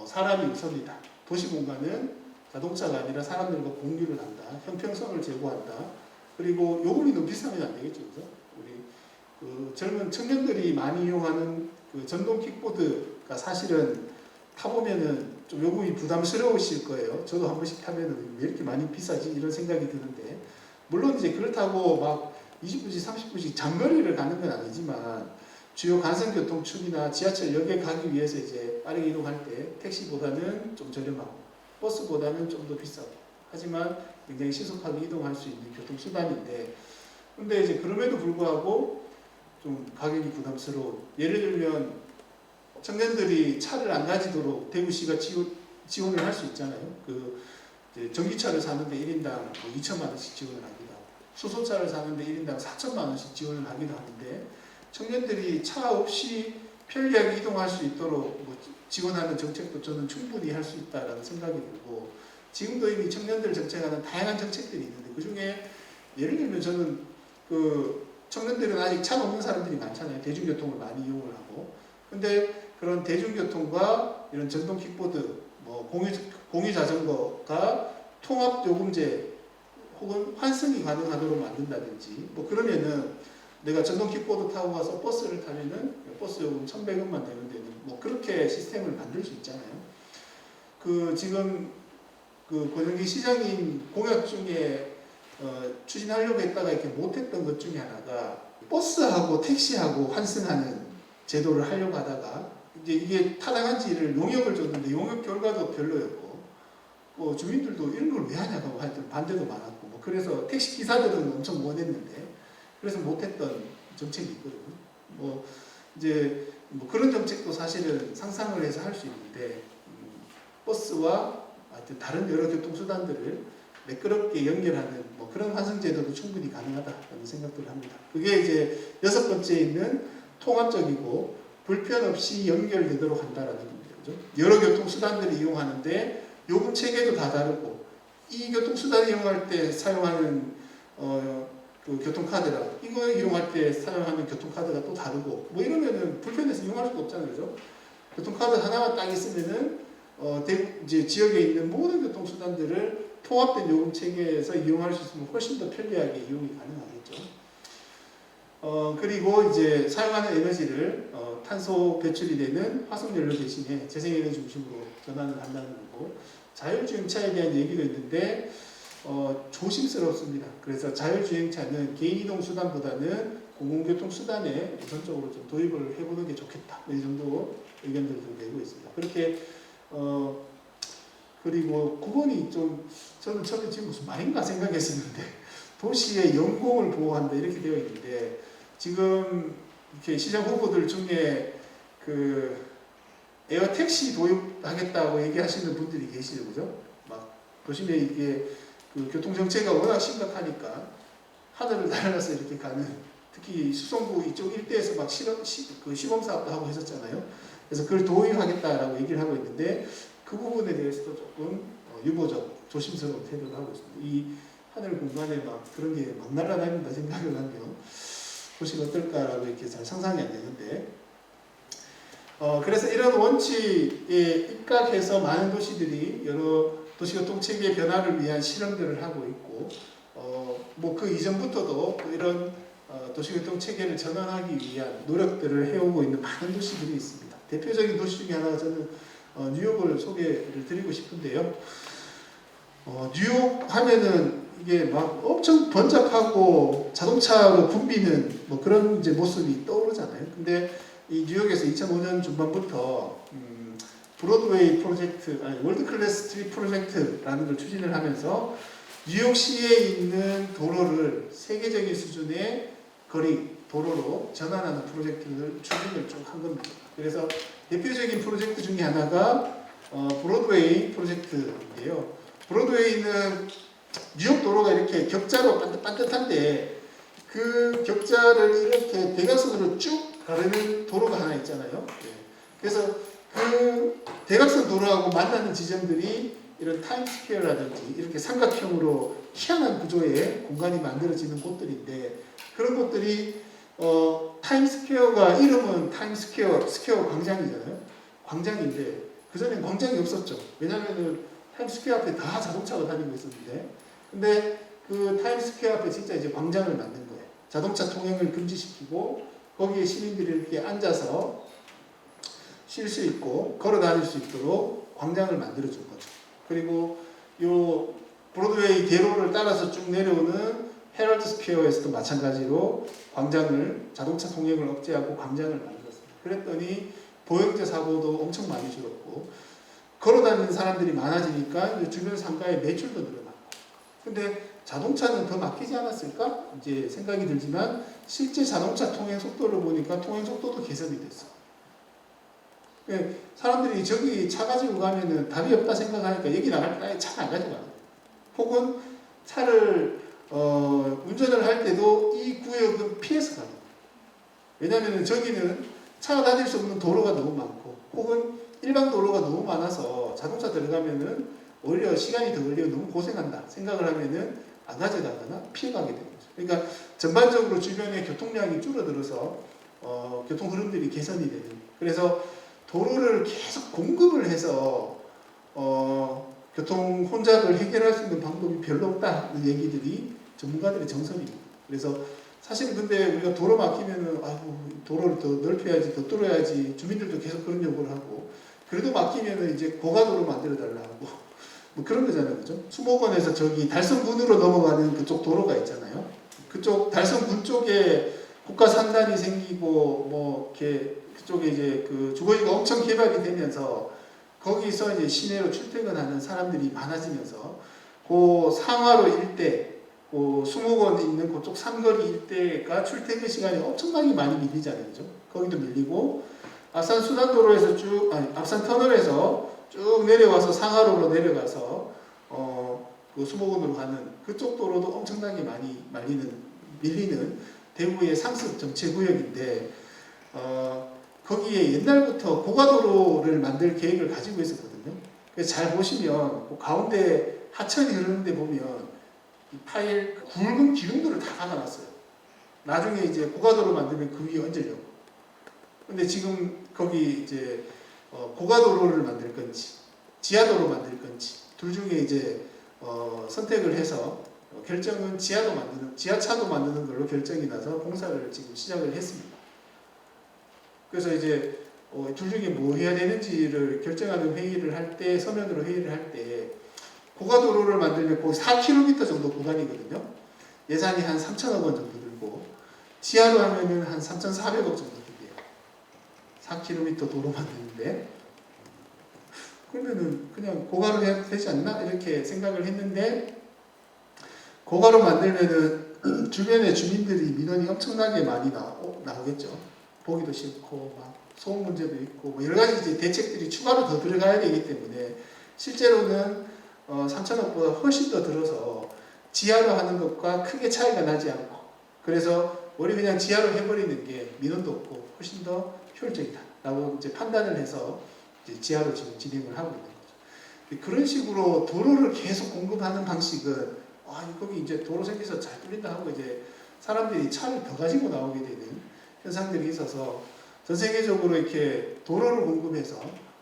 사람이 우선이다. 도시 공간은 자동차가 아니라 사람들과 공유를 한다. 형평성을 제고한다. 그리고 요금이 너무 비싸면 안 되겠죠, 그죠? 우리 그 젊은 청년들이 많이 이용하는 그 전동 킥보드가 사실은 타보면은 좀 요금이 부담스러우실 거예요. 저도 한 번씩 타면은 왜 이렇게 많이 비싸지? 이런 생각이 드는데, 물론 이제 그렇다고 막 20분씩 30분씩 장거리를 가는 건 아니지만, 주요 간선교통축이나 지하철역에 가기 위해서 이제 빠르게 이동할 때 택시보다는 좀 저렴하고 버스보다는 좀 더 비싸고, 하지만 굉장히 신속하게 이동할 수 있는 교통수단인데, 근데 이제 그럼에도 불구하고 좀 가격이 부담스러운, 예를 들면 청년들이 차를 안 가지도록 대구시가 지원을 할 수 있잖아요. 그 이제 전기차를 사는데 1인당 2천만 원씩 지원을 하기도 하고, 수소차를 사는데 1인당 4천만 원씩 지원을 하기도 하는데, 청년들이 차 없이 편리하게 이동할 수 있도록 지원하는 정책도 저는 충분히 할 수 있다라는 생각이 들고, 지금도 이미 청년들 정책하는 다양한 정책들이 있는데 그 중에 예를 들면 저는 그 청년들은 아직 차 없는 사람들이 많잖아요. 대중교통을 많이 이용을 하고. 근데 그런 대중교통과 이런 전동 킥보드, 뭐 공유 자전거가 통합 요금제 혹은 환승이 가능하도록 만든다든지 뭐 그러면은 내가 전동 킥보드 타고 가서 버스를 타면은 버스 요금 1,100원만 내면 되는 뭐 그렇게 시스템을 만들 수 있잖아요. 그 지금 그 권영기 시장님 공약 중에 추진하려고 했다가 이렇게 못했던 것 중에 하나가 버스하고 택시하고 환승하는 제도를 하려고 하다가 이제 이게 타당한지를 용역을 줬는데 용역 결과도 별로였고 뭐 주민들도 이런 걸 왜 하냐고 하여튼 반대도 많았고 뭐 그래서 택시 기사들은 엄청 원했는데 그래서 못했던 정책이 있거든요. 뭐 이제 뭐 그런 정책도 사실은 상상을 해서 할 수 있는데 버스와 하여튼 다른 여러 교통수단들을 매끄럽게 연결하는 뭐 그런 환승제도도 충분히 가능하다라는 생각들을 합니다. 그게 이제 6번째 있는 통합적이고 불편 없이 연결되도록 한다라는 겁니다. 그죠? 여러 교통수단들을 이용하는데 요금 체계도 다 다르고 이 교통수단을 이용할 때 사용하는 그 교통카드랑 이거 이용할 때 사용하는 교통카드가 또 다르고 뭐 이러면은 불편해서 이용할 수가 없잖아요. 그죠? 교통카드 하나만 딱 있으면은 이제 지역에 있는 모든 교통수단들을 통합된 요금 체계에서 이용할 수 있으면 훨씬 더 편리하게 이용이 가능하겠죠. 그리고 이제 사용하는 에너지를 탄소 배출이 되는 화석연료 대신에 재생에너지 중심으로 전환을 한다는 거고 자율주행차에 대한 얘기가 있는데 조심스럽습니다. 그래서 자율주행차는 개인이동 수단보다는 공공교통수단에 우선적으로 좀 도입을 해보는 게 좋겠다. 이 정도 의견들도 내고 있습니다. 그렇게 그리고 9번이 좀 저는 처음에 지금 무슨 말인가 생각했었는데 도시의 영공을 보호한다 이렇게 되어 있는데 지금 이렇게 시장 후보들 중에 그 에어택시 도입하겠다고 얘기하시는 분들이 계시죠, 그죠? 막 도심에 이게 그 교통 정체가 워낙 심각하니까 하늘을 날아서 이렇게 가는 특히 수성구 이쪽 일대에서 막 시범 사업도 하고 했었잖아요. 그래서 그걸 도입하겠다라고 얘기를 하고 있는데 그 부분에 대해서도 조금 유보적 조심스러운 태도를 하고 있습니다. 이 하늘 공간에 막 그런 게 막 날아다닌다 생각을 하면 도시가 어떨까라고 이렇게 잘 상상이 안 되는데 그래서 이런 원칙에 입각해서 많은 도시들이 여러 도시교통체계 변화를 위한 실험들을 하고 있고 뭐 그 이전부터도 이런 도시교통체계를 전환하기 위한 노력들을 해오고 있는 많은 도시들이 있습니다. 대표적인 도시 중에 하나가 저는 뉴욕을 소개를 드리고 싶은데요. 뉴욕 하면은 이게 막 엄청 번잡하고 자동차로 붐비는 뭐 그런 이제 모습이 떠오르잖아요. 근데 이 뉴욕에서 2005년 중반부터 브로드웨이 프로젝트, 아니 월드클래스 스트리트 프로젝트라는 걸 추진을 하면서 뉴욕시에 있는 도로를 세계적인 수준의 도로로 전환하는 프로젝트를 추진을 좀 한 겁니다. 그래서 대표적인 프로젝트 중에 하나가 브로드웨이 프로젝트인데요. 브로드웨이는 뉴욕 도로가 이렇게 격자로 반듯반듯한데 그 격자를 이렇게 대각선으로 쭉 가르는 도로가 하나 있잖아요. 그래서 그 대각선 도로하고 만나는 지점들이 이런 타임스퀘어라든지 이렇게 삼각형으로 희한한 구조의 공간이 만들어지는 곳들인데 그런 곳들이 타임스퀘어가 이름은 스퀘어 광장이잖아요. 광장인데 그전엔 광장이 없었죠. 왜냐하면 타임스퀘어 앞에 다 자동차가 다니고 있었는데 근데 그 타임스퀘어 앞에 진짜 이제 광장을 만든 거예요. 자동차 통행을 금지시키고 거기에 시민들이 이렇게 앉아서 쉴 수 있고 걸어 다닐 수 있도록 광장을 만들어 준 거죠. 그리고 요 브로드웨이 대로를 따라서 쭉 내려오는 헤럴드 스퀘어에서도 마찬가지로 광장을 자동차 통행을 억제하고 광장을 만들었습니다. 그랬더니 보행자 사고도 엄청 많이 줄었고 걸어 다니는 사람들이 많아지니까 주변 상가의 매출도 늘어나고 근데 자동차는 더 막히지 않았을까? 이제 생각이 들지만 실제 자동차 통행 속도를 보니까 통행 속도도 개선이 됐어. 사람들이 저기 차 가지고 가면은 답이 없다 생각하니까 여기 나갈 때 차 안 가져가. 혹은 차를 운전을 할 때도 이 구역은 피해서 가요. 왜냐하면 저기는 차가 다닐 수 없는 도로가 너무 많고 혹은 일반 도로가 너무 많아서 자동차 들어가면은 오히려 시간이 더 걸리고 너무 고생한다 생각을 하면은 안 가져가거나 피해가게 되는 거죠. 그러니까 전반적으로 주변의 교통량이 줄어들어서 교통 흐름들이 개선이 되는. 그래서 도로를 계속 공급을 해서 교통 혼잡을 해결할 수 있는 방법이 별로 없다는 얘기들이 전문가들의 정설입니다. 그래서 사실 근데 우리가 도로 막히면은 아이고 도로를 더 넓혀야지, 더 뚫어야지, 주민들도 계속 그런 요구를 하고, 그래도 막히면은 이제 고가도로 만들어 달라고 뭐 그런 거잖아요, 그죠? 수목원에서 저기 달성군으로 넘어가는 그쪽 도로가 있잖아요. 그쪽 달성군 쪽에 국가 산단이 생기고 뭐 이렇게 그쪽에 이제 그 주거지가 엄청 개발이 되면서 거기서 이제 시내로 출퇴근하는 사람들이 많아지면서 그 상하로 일대, 그 수목원 있는 그쪽 삼거리 일대가 출퇴근 시간이 엄청나게 많이 밀리잖아요, 그죠? 거기도 밀리고 앞산 수단도로에서 쭉 앞산 터널에서 쭉 내려와서 상하로로 내려가서 그 수목원으로 가는 그쪽 도로도 엄청나게 많이 밀리는 대구의 상습 정체 구역인데 거기에 옛날부터 고가도로를 만들 계획을 가지고 있었거든요. 그래서 잘 보시면 그 가운데 하천이 흐르는데 보면 이 파일 굵은 기둥들을 다 박아놨어요. 나중에 이제 고가도로 만들면 그 위에 얹으려고. 근데 지금 거기 이제 고가도로를 만들 건지 지하도로 만들 건지 둘 중에 이제 선택을 해서 결정은 지하차도 만드는 걸로 결정이 나서 공사를 지금 시작을 했습니다. 그래서 이제 둘 중에 뭐 해야 되는지를 결정하는 회의를 할 때, 서면으로 회의를 할 때 고가도로를 만들면 거의 4km 정도 구간이거든요. 예산이 한 3천억 원 정도 들고 지하로 하면은 한 3,400억 정도 들게요. 4km 도로 만드는데 그러면은 그냥 고가로 해도 되지 않나? 이렇게 생각을 했는데 고가로 만들면은 주변의 주민들이 민원이 엄청나게 많이 나오겠죠. 보기도 싫고 막 소음 문제도 있고 뭐 여러 가지 이제 대책들이 추가로 더 들어가야 되기 때문에 실제로는 3천억보다 훨씬 더 들어서 지하로 하는 것과 크게 차이가 나지 않고, 그래서 우리 그냥 지하로 해버리는 게 민원도 없고 훨씬 더 효율적이다라고 이제 판단을 해서 이제 지하로 지금 진행을 하고 있는 거죠. 그런 식으로 도로를 계속 공급하는 방식은 거기 이제 도로 생겨서 잘 뚫린다 하고 이제 사람들이 차를 더 가지고 나오게 되는 현상들이 있어서 전 세계적으로 이렇게 도로를 공급해서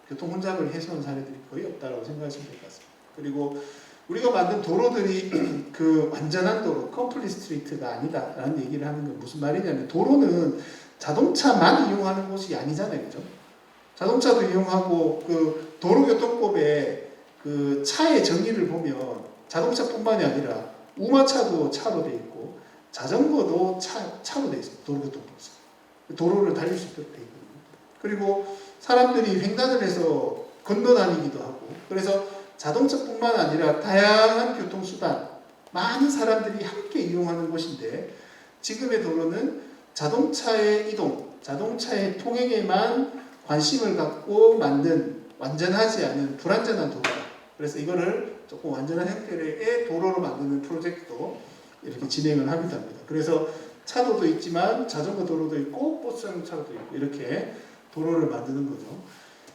교통 혼잡을 해소한 사례들이 거의 없다고 생각하시면 될 것 같습니다. 그리고 우리가 만든 도로들이 그 완전한 도로, 컴플릿 스트리트가 아니다라는 얘기를 하는 건 무슨 말이냐면 도로는 자동차만 이용하는 곳이 아니잖아요, 그죠? 자동차도 이용하고 그 도로교통법에 그 차의 정의를 보면 자동차뿐만이 아니라 우마차도 차로 돼 있고 자전거도 차로 돼 있어요. 도로교통법에서 도로를 달릴 수 있도록 돼 있거든요. 그리고 사람들이 횡단을 해서 건너다니기도 하고, 그래서 자동차뿐만 아니라 다양한 교통수단, 많은 사람들이 함께 이용하는 곳인데 지금의 도로는 자동차의 이동, 자동차의 통행에만 관심을 갖고 만든 완전하지 않은 불완전한 도로다. 그래서 이거를 조금 완전한 형태의 도로로 만드는 프로젝트도 이렇게 진행을 하기도 합니다. 그래서 차도도 있지만 자전거 도로도 있고 버스 차로도 있고 이렇게 도로를 만드는 거죠.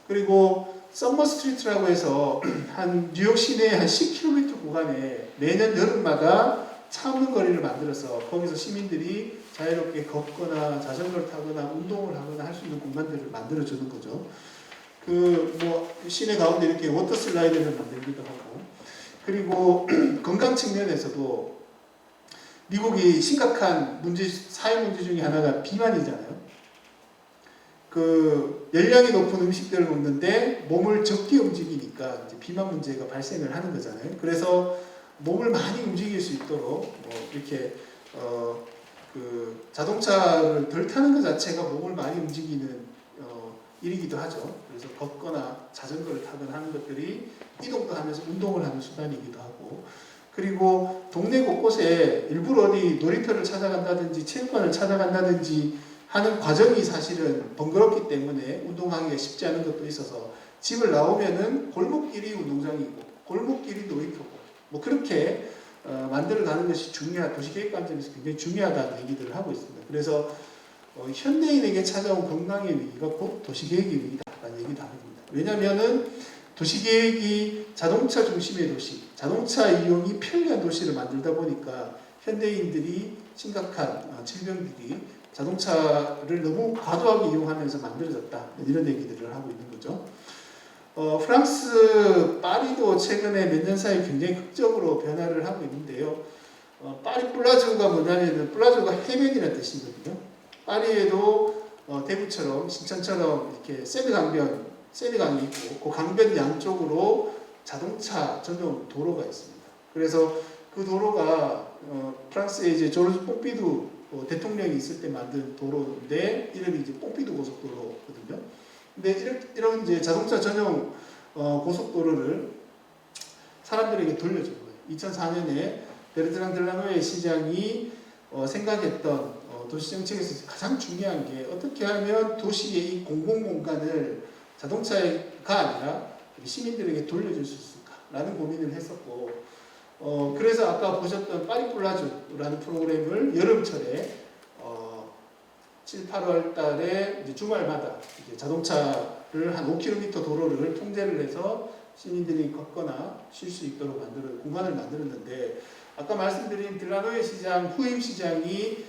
그리고 썸머 스트리트라고 해서 한 뉴욕 시내 한 10km 구간에 매년 여름마다 차 없는 거리를 만들어서 거기서 시민들이 자유롭게 걷거나 자전거를 타거나 운동을 하거나 할 수 있는 공간들을 만들어 주는 거죠. 그 뭐 시내 가운데 이렇게 워터 슬라이드를 만들기도 하고, 그리고 건강 측면에서도 미국이 심각한 사회 문제 중에 하나가 비만이잖아요. 그 연령이 높은 음식들을 먹는데 몸을 적게 움직이니까 이제 비만 문제가 발생을 하는 거잖아요. 그래서 몸을 많이 움직일 수 있도록 뭐 이렇게 그 자동차를 덜 타는 것 자체가 몸을 많이 움직이는 일이기도 하죠. 그래서 걷거나 자전거를 타거나 하는 것들이 이동도 하면서 운동을 하는 수단이기도 하고, 그리고 동네 곳곳에 일부러 어디 놀이터를 찾아간다든지 체육관을 찾아간다든지 하는 과정이 사실은 번거롭기 때문에 운동하기가 쉽지 않은 것도 있어서 집을 나오면은 골목길이 운동장이고 골목길이 놀이터고 뭐 그렇게 만들어가는 것이 도시계획 관점에서 굉장히 중요하다는 얘기들을 하고 있습니다. 그래서 현대인에게 찾아온 건강의 위기가 곧 도시계획의 위기다라는 얘기도 합니다. 왜냐하면은 도시계획이 자동차 중심의 도시, 자동차 이용이 편리한 도시를 만들다 보니까 현대인들이 심각한 질병들이 자동차를 너무 과도하게 이용하면서 만들어졌다. 이런 얘기들을 하고 있는 거죠. 프랑스 파리도 최근에 몇 년 사이 굉장히 극적으로 변화를 하고 있는데요. 파리 플라조가 뭐냐면 플라조가 해변이라는 뜻이거든요. 파리에도 대구처럼 신천처럼 이렇게 세느강이 있고 그 강변 양쪽으로 자동차 전용 도로가 있습니다. 그래서 그 도로가 프랑스의 이제 조르주 뽕피두 대통령이 있을 때 만든 도로인데 이름이 이제 뽕피두 고속도로거든요. 근데 이런 이제 자동차 전용 고속도로를 사람들에게 돌려준 거예요. 2004년에 베르트랑 델라노에 시장이 생각했던 도시정책에서 가장 중요한 게 어떻게 하면 도시의 이 공공공간을 자동차가 아니라 시민들에게 돌려줄 수 있을까라는 고민을 했었고 그래서 아까 보셨던 파리플라주라는 프로그램을 여름철에 7, 8월 달에 이제 주말마다 이제 자동차를 한 5km 도로를 통제를 해서 시민들이 걷거나 쉴 수 있도록 공간을 만들었는데 아까 말씀드린 딜라노에 시장 후임 시장이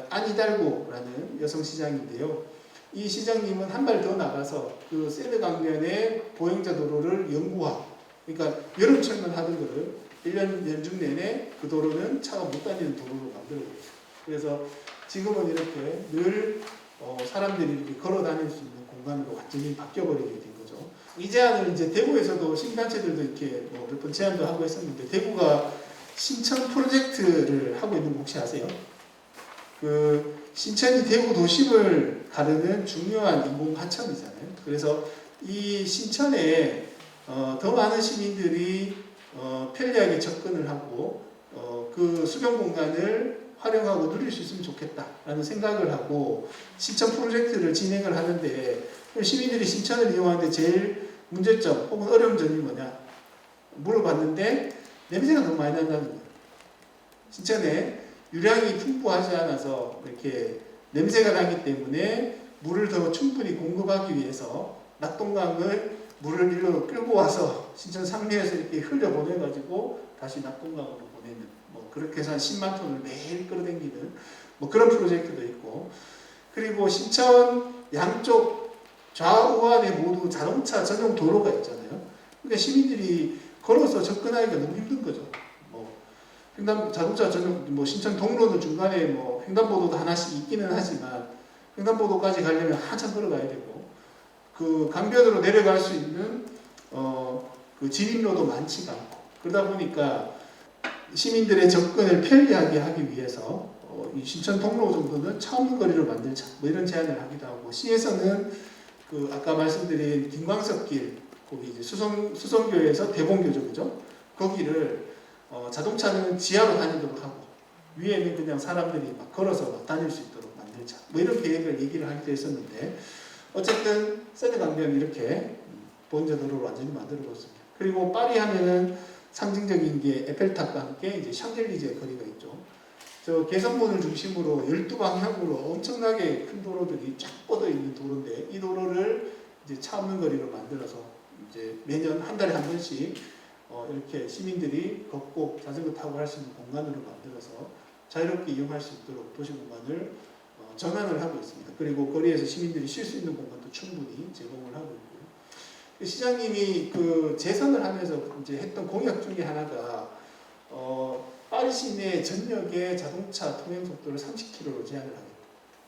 안히달고라는 여성 시장인데요. 이 시장님은 한 발 더 나가서 그 세느 강변의 보행자 도로를 영구화, 그러니까 여름철만 하던 거를 1년 연중 내내 그 도로는 차가 못 다니는 도로로 만들고 있어요. 그래서 지금은 이렇게 늘 사람들이 이렇게 걸어 다닐 수 있는 공간으로 완전히 바뀌어버리게 된 거죠. 이 제안을 이제 대구에서도 시민단체들도 이렇게 몇 번 제안도 하고 했었는데 대구가 신천 프로젝트를 하고 있는 거 혹시 아세요? 그 신천이 대구 도심을 가르는 중요한 인공 하천이잖아요. 그래서 이 신천에 더 많은 시민들이 편리하게 접근을 하고 그 수변 공간을 활용하고 누릴 수 있으면 좋겠다라는 생각을 하고 신천 프로젝트를 진행을 하는데 시민들이 신천을 이용하는데 제일 문제점 혹은 어려운 점이 뭐냐 물어봤는데 냄새가 너무 많이 난다는 거예요. 신천에 유량이 풍부하지 않아서 이렇게 냄새가 나기 때문에 물을 더 충분히 공급하기 위해서 낙동강을 물을 일로 끌고 와서 신천 상류에서 이렇게 흘려보내가지고 다시 낙동강으로 보내는 그렇게 해서 한 10만 톤을 매일 끌어당기는 그런 프로젝트도 있고 그리고 신천 양쪽 좌우안에 모두 자동차 전용 도로가 있잖아요. 그러니까 시민들이 걸어서 접근하기가 너무 힘든 거죠. 자동차 전용 신천 동로는 중간에 횡단보도도 하나씩 있기는 하지만 횡단보도까지 가려면 한참 걸어가야 되고 그 강변으로 내려갈 수 있는 그 진입로도 많지가 않고 그러다 보니까 시민들의 접근을 편리하게 하기 위해서 이 신천 동로 정도는 차 없는 거리로 만들자 이런 제안을 하기도 하고 시에서는 그 아까 말씀드린 김광석길 거기 이제 수성교에서 대봉교죠, 그죠? 거기를 자동차는 지하로 다니도록 하고 위에는 그냥 사람들이 막 걸어서 막 다닐 수 있도록 만들자 이런 계획을 얘기를 하기도 했었는데 어쨌든 세느강변 이렇게 보행자 도로를 완전히 만들어봤습니다. 그리고 파리 하면은 상징적인 게 에펠탑과 함께 이제 샹젤리제 거리가 있죠. 저 개선문을 중심으로 12방향으로 엄청나게 큰 도로들이 쫙 뻗어 있는 도로인데 이 도로를 이제 차 없는 거리로 만들어서 이제 매년 한 달에 한 번씩 이렇게 시민들이 걷고 자전거 타고 할 수 있는 공간으로 만들어서 자유롭게 이용할 수 있도록 도시 공간을 전환을 하고 있습니다. 그리고 거리에서 시민들이 쉴 수 있는 공간도 충분히 제공을 하고 있고요. 시장님이 그 재선을 하면서 이제 했던 공약 중에 하나가 파리 시내 전역의 자동차 통행 속도를 30km로 제한을 하겠다.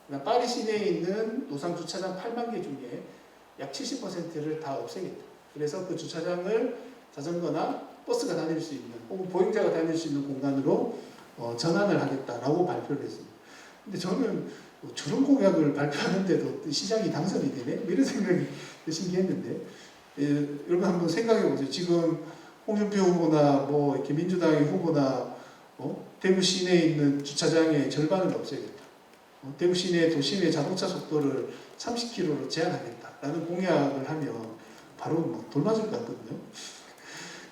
그러니까 파리 시내에 있는 노상 주차장 8만 개 중에 약 70%를 다 없애겠다. 그래서 그 주차장을 자전거나 버스가 다닐 수 있는 혹은 보행자가 다닐 수 있는 공간으로 전환을 하겠다라고 발표를 했습니다. 근데 저는 저런 공약을 발표하는데도 시장이 당선이 되네? 이런 생각이 신기했는데 여러분 한번 생각해 보세요. 지금 홍준표 후보나 이렇게 민주당의 후보나 대구 시내에 있는 주차장의 절반을 없애겠다. 대구 시내 도심의 자동차 속도를 30km로 제한하겠다라는 공약을 하면 바로 돌맞을 것 같거든요.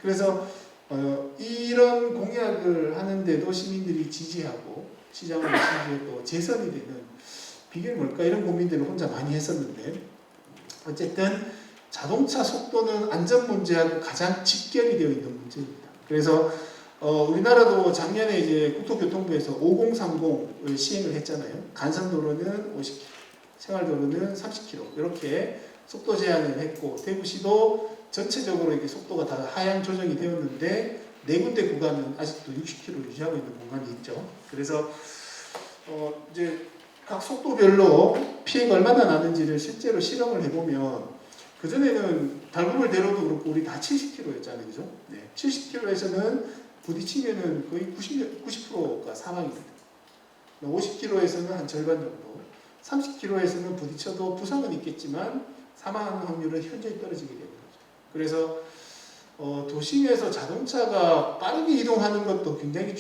그래서 이런 공약을 하는데도 시민들이 지지하고 시장을 지지하고 재선이 되는 비결이 뭘까 이런 고민들을 혼자 많이 했었는데 어쨌든 자동차 속도는 안전 문제하고 가장 직결이 되어 있는 문제입니다. 그래서 우리나라도 작년에 이제 국토교통부에서 5030을 시행을 했잖아요. 간선도로는 50km, 생활도로는 30km 이렇게 속도 제한을 했고 대구시도 전체적으로 이렇게 속도가 다 하향 조정이 되었는데 네 군데 구간은 아직도 60km 유지하고 있는 공간이 있죠. 그래서 이제 각 속도별로 피해가 얼마나 나는지를 실제로 실험을 해보면 그전에는 달구물대로도 그렇고 우리 다 70km였잖아요. 그죠? 네. 70km에서는 부딪히면은 거의 90%가 사망입니다. 50km에서는 한 절반 정도, 30km에서는 부딪혀도 부상은 있겠지만 사망하는 확률은 현저히 떨어지게 되는 거죠. 그래서 도심에서 자동차가 빠르게 이동하는 것도 굉장히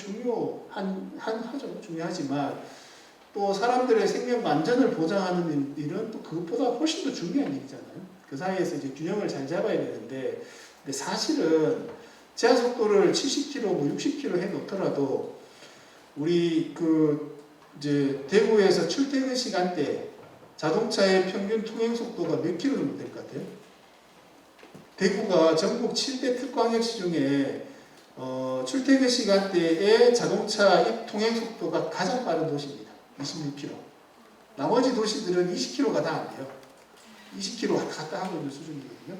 중요하지만 또 사람들의 생명 안전을 보장하는 일은 또 그것보다 훨씬 더 중요한 일이잖아요. 그 사이에서 이제 균형을 잘 잡아야 되는데, 근데 사실은 제한 속도를 70km, 뭐 60km 해 놓더라도 우리 이제 대구에서 출퇴근 시간대 자동차의 평균 통행 속도가 몇 킬로 정도 될 것 같아요? 대구가 전국 7대 특광역시 중에 출퇴근 시간대에 자동차 통행 속도가 가장 빠른 도시입니다. 26km. 나머지 도시들은 20km가 다 안 돼요. 20km 왔다 갔다 하고 있는 수준이거든요.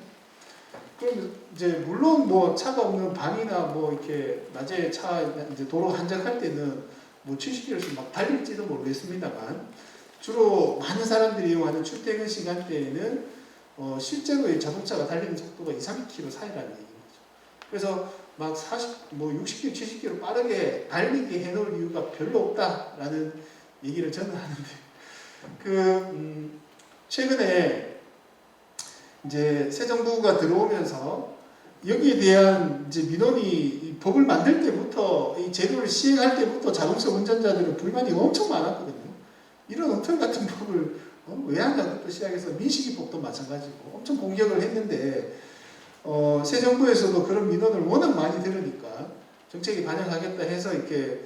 그럼 이제 물론 뭐 차가 없는 밤이나 뭐 이렇게 낮에 차 이제 도로 한적할 때는 뭐 70km씩 막 달릴지도 모르겠습니다만 주로 많은 사람들이 이용하는 출퇴근 시간대에는 실제로 이 자동차가 달리는 속도가 2, 30km 사이라는 얘기인 거죠. 그래서 막 60km, 70km 빠르게 달리게 해놓을 이유가 별로 없다라는 얘기를 저는 하는데, 최근에 이제 새 정부가 들어오면서 여기에 대한 이제 민원이 법을 만들 때부터 이 제도를 시행할 때부터 자동차 운전자들은 불만이 엄청 많았거든요. 이런 엉터리 같은 법을 왜 하냐부터 시작해서 민식이법도 마찬가지고 엄청 공격을 했는데 새 정부에서도 그런 민원을 워낙 많이 들으니까 정책에 반영하겠다 해서 이렇게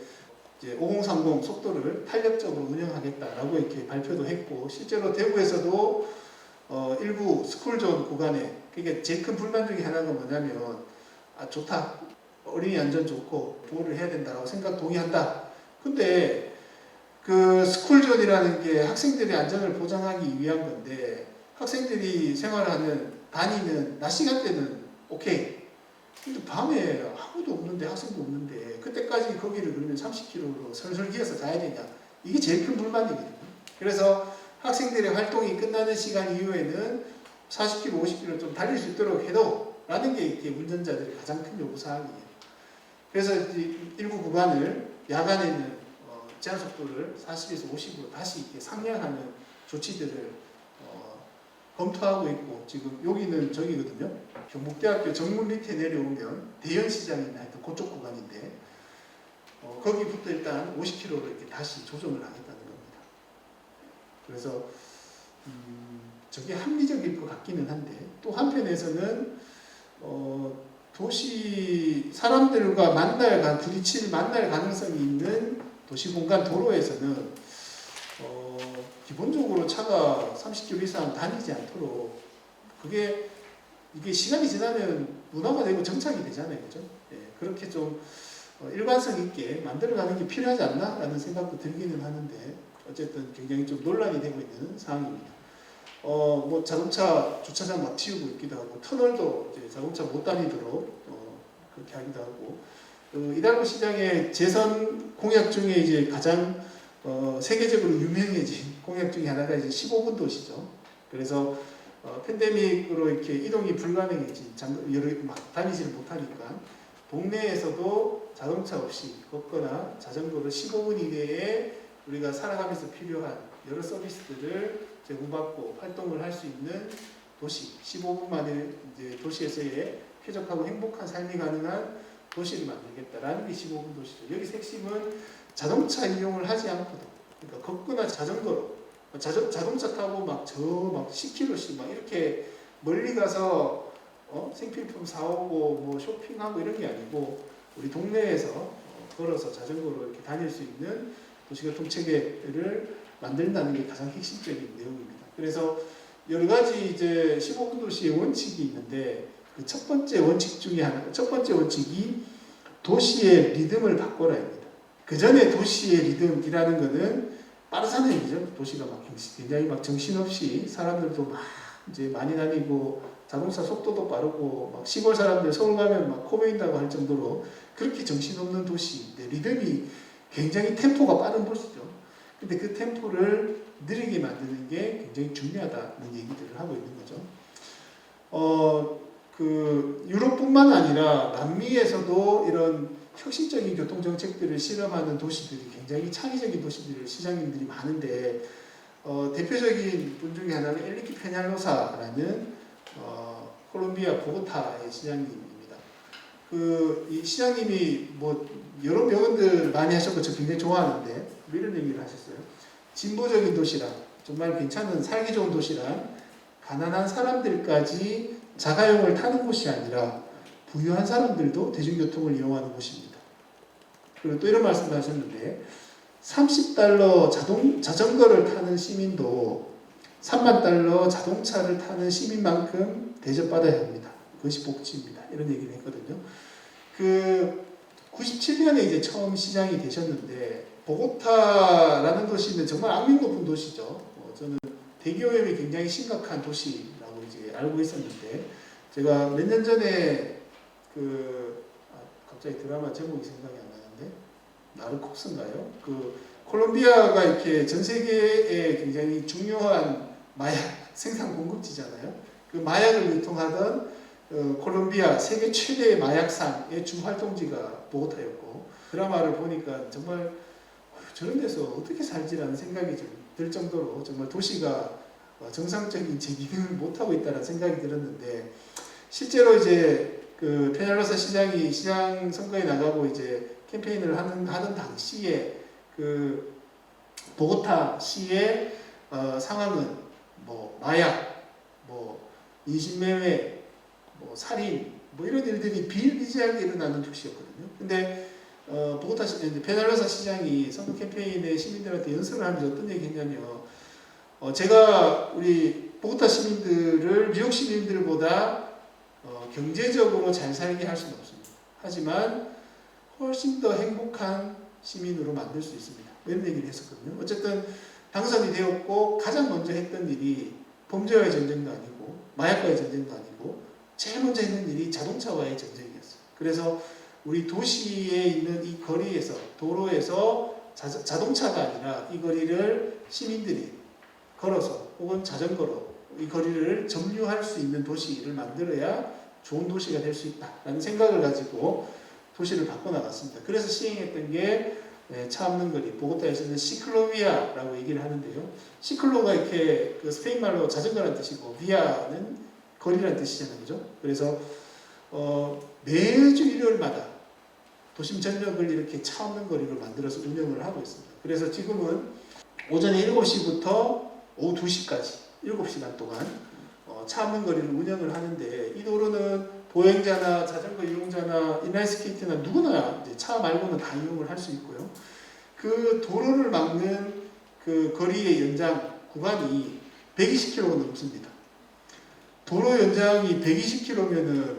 이제 5030 속도를 탄력적으로 운영하겠다라고 이렇게 발표도 했고, 실제로 대구에서도 일부 스쿨존 구간에, 그게 제일 큰 불만 중에 하나가 뭐냐면 좋다, 어린이 안전 좋고 보호를 해야 된다고 생각 동의한다. 근데 그 스쿨존이라는 게 학생들의 안전을 보장하기 위한 건데 학생들이 다니는 낮 시간대는 오케이. 근데 밤에 아무도 없는데, 학생도 없는데 그때까지 거기를 그러면 30km로 설설 기어서 가야 되냐, 이게 제일 큰 불만이거든요. 그래서 학생들의 활동이 끝나는 시간 이후에는 40km, 50km 좀 달릴 수 있도록 해도 라는 게 이렇게 운전자들의 가장 큰 요구사항이에요. 그래서 일부 구간을 야간에는 제한 속도를 40에서 50으로 다시 이렇게 상향하는 조치들을 검토하고 있고, 지금 여기는 저기거든요. 경북대학교 정문 밑에 내려오면 대연시장이나 하여튼 그쪽 구간인데 거기부터 일단 50km로 이렇게 다시 조정을 하겠다는 겁니다. 그래서 저게 합리적일 것 같기는 한데, 또 한편에서는 도시 사람들과 만날 가능성이 있는 도시공간 도로에서는 기본적으로 차가 30km 이상 다니지 않도록 이게 시간이 지나면 문화가 되고 정착이 되잖아요. 그죠? 예, 그렇게 좀 일관성 있게 만들어가는 게 필요하지 않나? 라는 생각도 들기는 하는데, 어쨌든 굉장히 좀 논란이 되고 있는 상황입니다. 뭐 자동차 주차장 막 치우고 있기도 하고, 터널도 이제 자동차 못 다니도록 그렇게 하기도 하고, 이달구 시장의 재선 공약 중에 이제 가장 세계적으로 유명해진 공약 중에 하나가 이제 15분 도시죠. 그래서 팬데믹으로 이렇게 이동이 불가능해진, 막 다니지를 못하니까 동네에서도 자동차 없이 걷거나 자전거로 15분 이내에 우리가 살아가면서 필요한 여러 서비스들을 제공받고 활동을 할 수 있는 도시, 15분 만에 이제 도시에서의 쾌적하고 행복한 삶이 가능한 도시를 만들겠다라는 게 15분 도시죠. 여기 핵심은 자동차 이용을 하지 않고도, 그러니까 걷거나 자전거로, 자동차 타고 막 10km씩 막 이렇게 멀리 가서 생필품 사오고 뭐 쇼핑하고 이런 게 아니고 우리 동네에서 걸어서 자전거로 이렇게 다닐 수 있는 도시교통 체계를 만든다는 게 가장 핵심적인 내용입니다. 그래서 여러 가지 이제 15분 도시의 원칙이 있는데 그 첫 번째 원칙 중에 하나, 첫 번째 원칙이 도시의 리듬을 바꿔라입니다. 그 전에 도시의 리듬이라는 것은 빠르다는 얘기죠. 도시가 막 굉장히 막 정신없이 사람들도 막 이제 많이 다니고 자동차 속도도 빠르고 막 시골 사람들 서울 가면 막 코 베인다고 할 정도로 그렇게 정신없는 도시, 리듬이 굉장히 템포가 빠른 도시죠. 근데 그 템포를 느리게 만드는 게 굉장히 중요하다는 얘기들을 하고 있는 거죠. 그 유럽뿐만 아니라 남미에서도 이런 혁신적인 교통 정책들을 실험하는 도시들이 굉장히 창의적인 도시들 시장님들이 많은데 대표적인 분 중에 하나는 엘리키 페냐로사라는 콜롬비아 보고타의 시장님입니다. 이 시장님이 뭐 여러 명언들 많이 하셨고 저 굉장히 좋아하는데 이런 얘기를 하셨어요. 진보적인 도시란, 정말 괜찮은 살기 좋은 도시란 가난한 사람들까지 자가용을 타는 곳이 아니라 부유한 사람들도 대중교통을 이용하는 곳입니다. 그리고 또 이런 말씀도 하셨는데 30달러 자전거를 타는 시민도 3만 달러 자동차를 타는 시민만큼 대접받아야 합니다. 그것이 복지입니다. 이런 얘기를 했거든요. 97년에 이제 처음 시장이 되셨는데 보고타라는 도시는 정말 악명 높은 도시죠. 저는 대기오염이 굉장히 심각한 도시라고 이제 알고 있었는데 제가 몇 년 전에 갑자기 드라마 제목이 생각이 안 나는데 나르코스인가요? 콜롬비아가 이렇게 전 세계에 굉장히 중요한 마약 생산 공급지잖아요. 그 마약을 유통하던 콜롬비아 세계 최대의 마약상의 주 활동지가 보고타였고 드라마를 보니까 정말 저런 데서 어떻게 살지라는 생각이 좀 들 정도로 정말 도시가 정상적인 제 기능을 못하고 있다는 생각이 들었는데 실제로 이제 페냐로사 시장이 시장 선거에 나가고 이제 캠페인을 하던 당시에 보고타 시의 상황은 뭐 마약, 뭐 인신매매, 뭐 살인, 뭐 이런 일들이 비일비재하게 일어나는 도시였거든요. 근데 보고타 페냐로사 시장이 선거 캠페인에 시민들한테 연설을 하면서 어떤 얘기 했냐면 제가 우리 보고타 시민들을 미국 시민들보다 경제적으로 잘 살게 할 수는 없습니다. 하지만 훨씬 더 행복한 시민으로 만들 수 있습니다. 이런 얘기를 했었거든요. 어쨌든 당선이 되었고 가장 먼저 했던 일이 범죄와의 전쟁도 아니고 마약과의 전쟁도 아니고 제일 먼저 했는 일이 자동차와의 전쟁이었어요. 그래서 우리 도시에 있는 이 거리에서 도로에서 자동차가 아니라 이 거리를 시민들이 걸어서 혹은 자전거로 이 거리를 점유할 수 있는 도시를 만들어야 좋은 도시가 될 수 있다라는 생각을 가지고 도시를 바꿔나갔습니다. 그래서 시행했던 게 차 없는 거리, 보고타에서는 시클로비아라고 얘기를 하는데요. 시클로가 이렇게 스페인 말로 자전거라는 뜻이고 비아는 거리라는 뜻이잖아요. 그죠? 그래서 매주 일요일마다 도심 전역을 이렇게 차 없는 거리로 만들어서 운영을 하고 있습니다. 그래서 지금은 오전에 7시부터 오후 2시까지 7시간 동안 차 없는 거리를 운영을 하는데 이 도로는 보행자나 자전거 이용자나 인라인스케이트나 누구나 이제 차 말고는 다 이용을 할 수 있고요. 그 도로를 막는 그 거리의 연장 구간이 120km가 넘습니다. 도로 연장이 120km면은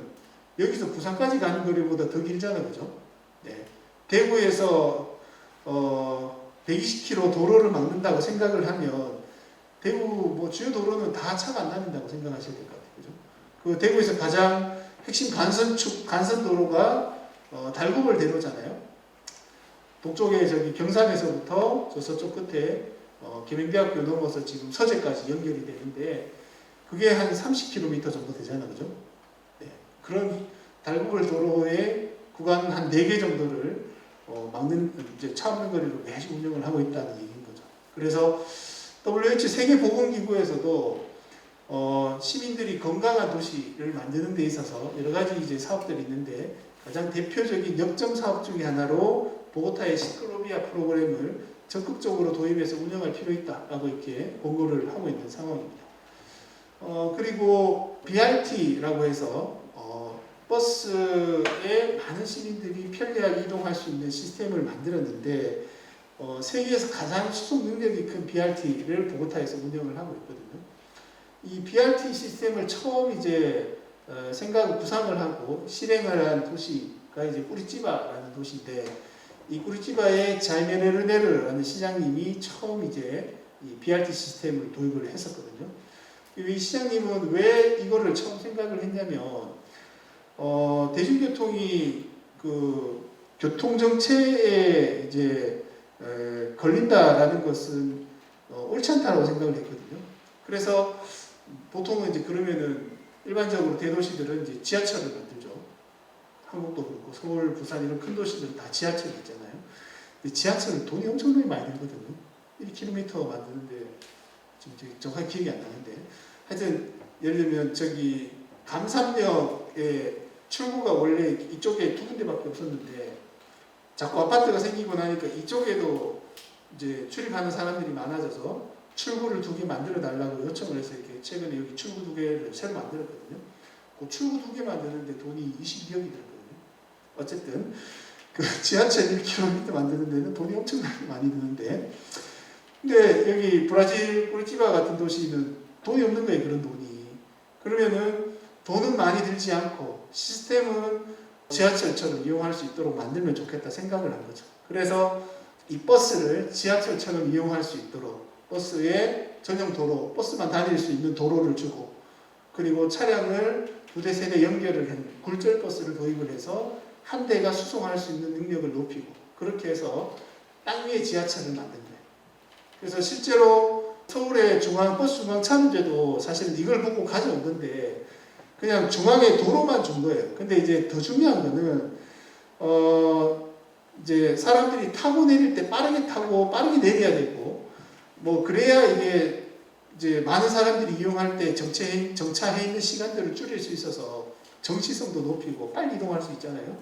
여기서 부산까지 가는 거리보다 더 길잖아요. 그죠? 네. 대구에서 120km 도로를 막는다고 생각을 하면 대구 뭐 주요 도로는 다 차가 안 다닌다고 생각하셔야 될 것 같아요. 그죠? 그 대구에서 가장 핵심 간선 도로가 달구벌 대로잖아요. 동쪽에 저기 경산에서부터 저쪽 끝에 계명대학교 넘어서 지금 서재까지 연결이 되는데 그게 한 30km 정도 되잖아요. 그죠? 네. 그런 달구벌 도로의 구간 한 4개 정도를 막는 이제 차 없는 거리로 매주 운영을 하고 있다는 얘기인 거죠. 그래서 WHO 세계보건기구에서도 시민들이 건강한 도시를 만드는 데 있어서 여러 가지 이제 사업들이 있는데 가장 대표적인 역점 사업 중에 하나로 보고타의 시클로비아 프로그램을 적극적으로 도입해서 운영할 필요 있다라고 이렇게 권고를 하고 있는 상황입니다. 그리고 BRT라고 해서 버스에 많은 시민들이 편리하게 이동할 수 있는 시스템을 만들었는데 세계에서 가장 수송 능력이 큰 BRT를 보고타에서 운영을 하고 있거든요. 이 BRT 시스템을 처음 이제 구상을 하고 실행을 한 도시가 이제 꾸리찌바라는 도시인데, 이 꾸리찌바의 자이메 르네르라는 시장님이 처음 이제 이 BRT 시스템을 도입을 했었거든요. 이 시장님은 왜 이거를 처음 생각을 했냐면, 대중교통이 그 교통 정체에 이제 걸린다라는 것은 옳지 않다고 생각을 했거든요. 그래서 보통은 이제 그러면은 일반적으로 대도시들은 이제 지하철을 만들죠. 한국도 그렇고 서울, 부산 이런 큰 도시들은 다 지하철이 있잖아요. 근데 지하철은 돈이 엄청나게 많이 들거든요. 1km 만드는데 지금 정확히 기억이 안 나는데, 하여튼 예를 들면 저기 감산역에 출구가 원래 이쪽에 두 군데밖에 없었는데 자꾸 아파트가 생기고 나니까 이쪽에도 이제 출입하는 사람들이 많아져서 출구를 2개 만들어 달라고 요청을 해서 이렇게 최근에 여기 출구 2개를 새로 만들었거든요. 그 출구 2개 만드는데 돈이 22억이 들거든요. 어쨌든 그 지하철 1km 만드는 데는 돈이 엄청나게 많이 드는데, 근데 여기 브라질 꾸리찌바 같은 도시는 돈이 없는 거예요. 그런 돈이. 그러면은 돈은 많이 들지 않고 시스템은 지하철처럼 이용할 수 있도록 만들면 좋겠다 생각을 한 거죠. 그래서 이 버스를 지하철처럼 이용할 수 있도록 버스에 전용 도로, 버스만 다닐 수 있는 도로를 주고, 그리고 차량을 2대 3대 연결을 한 굴절 버스를 도입을 해서 한 대가 수송할 수 있는 능력을 높이고, 그렇게 해서 땅 위에 지하철을 만든 거예요. 그래서 실제로 서울의 버스 중앙 차는데도 사실은 이걸 보고 가져온 건데 그냥 중앙에 도로만 준 거예요. 근데 이제 더 중요한 거는 이제 사람들이 타고 내릴 때 빠르게 타고 빠르게 내려야 되고, 뭐 그래야 이게 이제 많은 사람들이 이용할 때 정차해 있는 시간들을 줄일 수 있어서 정시성도 높이고 빨리 이동할 수 있잖아요.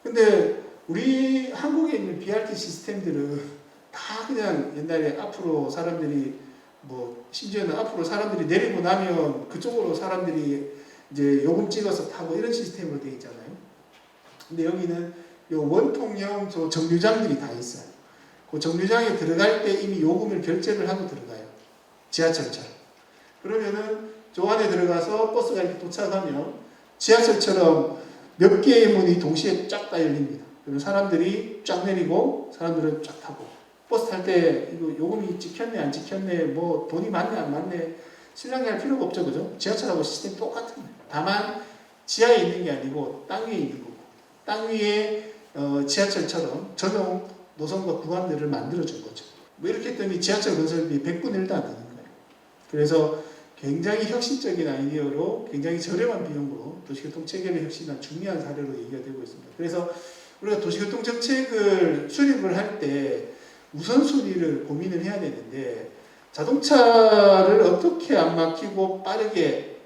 근데 우리 한국에 있는 BRT 시스템들은 다 그냥 옛날에 앞으로 사람들이 뭐 심지어는 앞으로 사람들이 내리고 나면 그쪽으로 사람들이 이제 요금 찍어서 타고 이런 시스템으로 되어 있잖아요. 근데 여기는 요 원통형 저 정류장들이 다 있어요. 그 정류장에 들어갈 때 이미 요금을 결제를 하고 들어가요. 지하철처럼. 그러면은 저 안에 들어가서 버스가 이렇게 도착하면 지하철처럼 몇 개의 문이 동시에 쫙 다 열립니다. 그러면 사람들이 쫙 내리고 사람들은 쫙 타고, 버스 탈 때 이거 요금이 찍혔네 안 찍혔네 뭐 돈이 많네 안 많네 신랑이 할 필요가 없죠. 그죠? 지하철하고 시스템이 똑같은 거예요. 다만 지하에 있는 게 아니고 땅 위에 있는 거고, 땅 위에 지하철처럼 전용 노선과 구간들을 만들어준 거죠. 뭐 이렇게 했더니 지하철 건설비 100분의 1도 안 드는 거예요. 그래서 굉장히 혁신적인 아이디어로 굉장히 저렴한 비용으로 도시교통 체계를 혁신한 중요한 사례로 얘기가 되고 있습니다. 그래서 우리가 도시교통 정책을 수립을 할 때 우선순위를 고민을 해야 되는데, 자동차를 어떻게 안 막히고 빠르게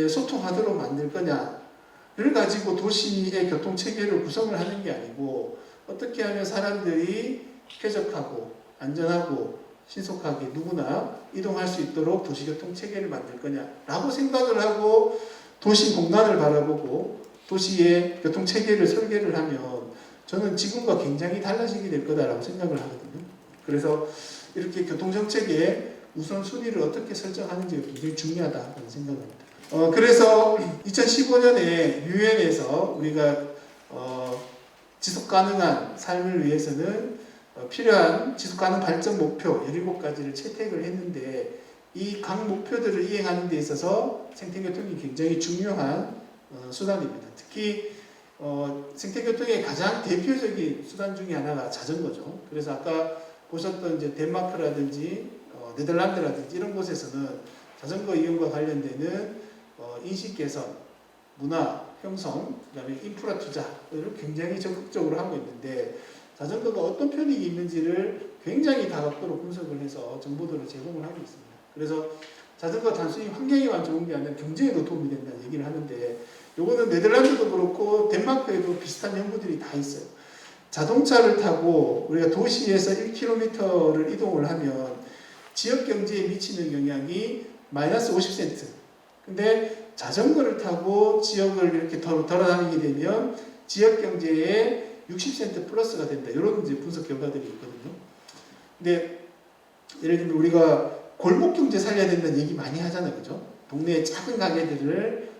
소통하도록 만들 거냐를 가지고 도시의 교통체계를 구성을 하는 게 아니고, 어떻게 하면 사람들이 쾌적하고 안전하고 신속하게 누구나 이동할 수 있도록 도시교통체계를 만들 거냐라고 생각을 하고 도시 공간을 바라보고 도시의 교통체계를 설계를 하면 저는 지금과 굉장히 달라지게 될 거다라고 생각을 하거든요. 그래서 이렇게 교통정책의 우선순위를 어떻게 설정하는지가 굉장히 중요하다고 생각합니다. 그래서 2015년에 유엔에서 우리가 지속가능한 삶을 위해서는 필요한 지속가능 발전 목표 17가지를 채택을 했는데, 이 각 목표들을 이행하는 데 있어서 생태교통이 굉장히 중요한 수단입니다. 특히 생태교통의 가장 대표적인 수단 중에 하나가 자전거죠. 그래서 아까 보셨던 이제 덴마크라든지 네덜란드라든지 이런 곳에서는 자전거 이용과 관련되는 인식 개선, 문화 형성, 그다음에 인프라 투자를 굉장히 적극적으로 하고 있는데, 자전거가 어떤 편익이 있는지를 굉장히 다각도로 분석을 해서 정보들을 제공을 하고 있습니다. 그래서 자전거 단순히 환경에만 좋은 게 아니라 경제에도 도움이 된다는 얘기를 하는데, 요거는 네덜란드도 그렇고 덴마크에도 비슷한 연구들이 다 있어요. 자동차를 타고 우리가 도시에서 1km를 이동을 하면 지역 경제에 미치는 영향이 마이너스 50센트. 근데 자전거를 타고 지역을 이렇게 돌아다니게 되면 지역 경제에 60센트 플러스가 된다. 이런 이제 분석 결과들이 있거든요. 근데 예를 들면 우리가 골목 경제 살려야 된다는 얘기 많이 하잖아요, 그죠? 동네의 작은 가게들을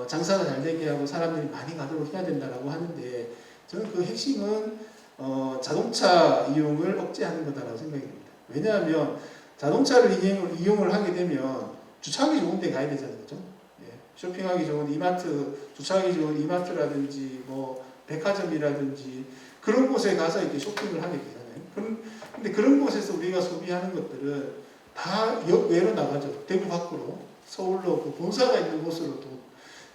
장사가 잘 되게 하고 사람들이 많이 가도록 해야 된다라고 하는데 저는 그 핵심은 자동차 이용을 억제하는 거다라고 생각이 듭니다. 왜냐하면 자동차를 이용을 하게 되면 주차하기 좋은 데 가야 되잖아요, 그죠? 예, 쇼핑하기 좋은 이마트, 주차하기 좋은 이마트라든지 뭐 백화점이라든지 그런 곳에 가서 이렇게 쇼핑을 하게 되잖아요. 근데 그런 곳에서 우리가 소비하는 것들은 다 역외로 나가죠. 대구 밖으로, 서울로 그 본사가 있는 곳으로 또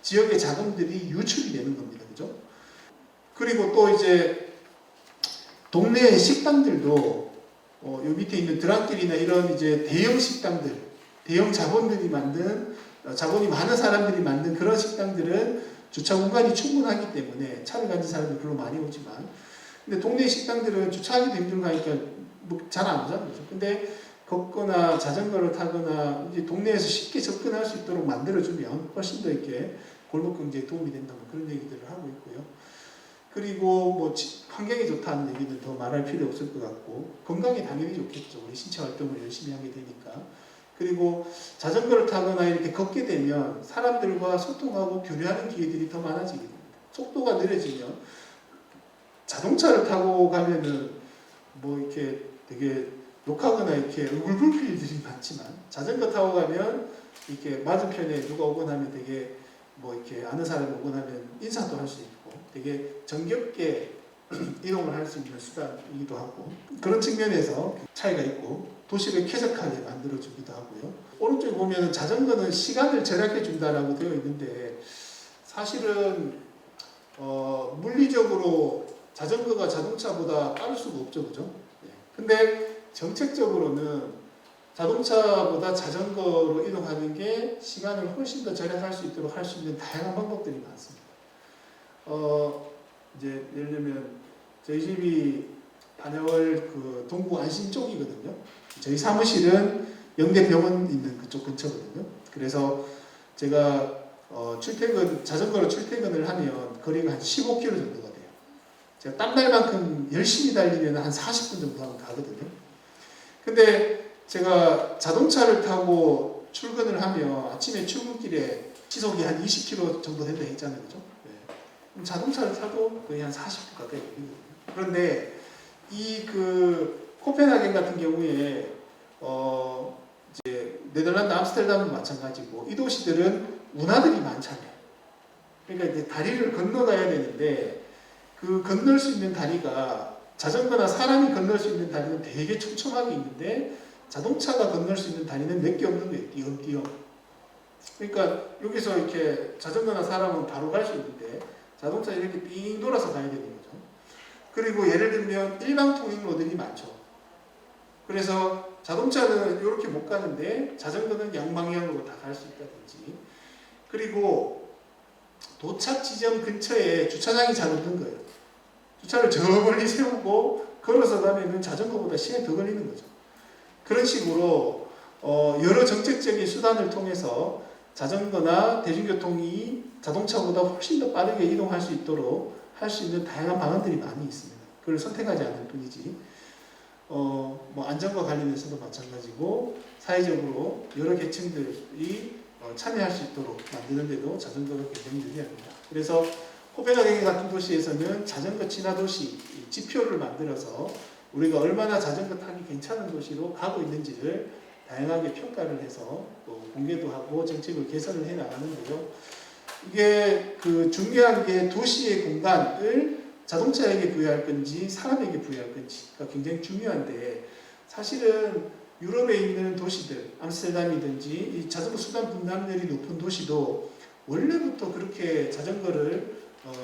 지역의 자금들이 유출이 되는 겁니다. 그죠? 그리고 또 이제 동네의 식당들도 요 밑에 있는 드랑길이나 이런 이제 대형 식당들, 대형 자본들이 만든 자본이 많은 사람들이 만든 그런 식당들은 주차 공간이 충분하기 때문에 차를 가진 사람들이 별로 많이 오지만 근데 동네 식당들은 주차하기도 힘들고 뭐 잘 안 오잖아요. 근데 걷거나 자전거를 타거나 이제 동네에서 쉽게 접근할 수 있도록 만들어주면 훨씬 더 이렇게 골목 경제에 도움이 된다고 그런 얘기들을 하고 있고요. 그리고 뭐 환경이 좋다는 얘기는 더 말할 필요 없을 것 같고 건강에 당연히 좋겠죠. 우리 신체 활동을 열심히 하게 되니까. 그리고 자전거를 타거나 이렇게 걷게 되면 사람들과 소통하고 교류하는 기회들이 더 많아지게 됩니다. 속도가 느려지면 자동차를 타고 가면은 뭐 이렇게 되게 욕하거나 이렇게 얼굴 붉힐 일들이 많지만 자전거 타고 가면 이렇게 맞은편에 누가 오거나 하면 되게 뭐 이렇게 아는 사람이 오거나 하면 인사도 할 수 있고 되게 정겹게 이동을 할 수 있는 수단이기도 하고 그런 측면에서 차이가 있고 도시를 쾌적하게 만들어주기도 하고요. 오른쪽에 보면 자전거는 시간을 절약해 준다라고 되어 있는데 사실은 물리적으로 자전거가 자동차보다 빠를 수가 없죠, 그죠? 네. 근데 정책적으로는 자동차보다 자전거로 이동하는 게 시간을 훨씬 더 절약할 수 있도록 할 수 있는 다양한 방법들이 많습니다. 이제 예를 들면 저희 집이 반야월 그 동구 안신 쪽이거든요. 저희 사무실은 영대병원 있는 그쪽 근처거든요. 그래서 제가 자전거로 출퇴근을 하면 거리가 한 15km 정도가 돼요. 제가 땀날 만큼 열심히 달리면 한 40분 정도 하면 가거든요. 근데 제가 자동차를 타고 출근을 하면 아침에 출근길에 시속이 한 20km 정도 된다 했잖아요. 그죠? 네. 그럼 자동차를 타도 거의 한 40분 가까이 걸리거든요. 그런데 이 코펜하겐 같은 경우에 이제 네덜란드 암스테르담도 마찬가지고 이 도시들은 운하들이 많잖아요. 그러니까 이제 다리를 건너가야 되는데 그 건널 수 있는 다리가 자전거나 사람이 건널 수 있는 다리는 되게 촘촘하게 있는데 자동차가 건널 수 있는 다리는 몇 개 없는 거예요. 띄엄띄엄. 그러니까 여기서 이렇게 자전거나 사람은 바로 갈 수 있는데 자동차 이렇게 삥 돌아서 가야 되는 거죠. 그리고 예를 들면 일방 통행로들이 많죠. 그래서 자동차는 이렇게 못 가는데 자전거는 양방향으로 다 갈 수 있다든지 그리고 도착 지점 근처에 주차장이 잘 없는 거예요. 주차를 저 멀리 세우고 걸어서 가면은 자전거보다 시간이 더 걸리는 거죠. 그런 식으로 여러 정책적인 수단을 통해서 자전거나 대중교통이 자동차보다 훨씬 더 빠르게 이동할 수 있도록 할 수 있는 다양한 방안들이 많이 있습니다. 그걸 선택하지 않을 뿐이지. 뭐 안전과 관련해서도 마찬가지고 사회적으로 여러 계층들이 참여할 수 있도록 만드는 데도 자전거가 굉장히 유리합니다. 그래서 코펜하겐 같은 도시에서는 자전거 친화 도시 지표를 만들어서 우리가 얼마나 자전거 타기 괜찮은 도시로 가고 있는지를 다양하게 평가를 해서 또 공개도 하고 정책을 개선을 해 나가는데요. 이게 중요한 게 도시의 공간을 자동차에게 부여할 건지 사람에게 부여할 건지가 굉장히 중요한데 사실은 유럽에 있는 도시들, 암스테르담이든지 이 자전거 수단 분담률이 높은 도시도 원래부터 그렇게 자전거를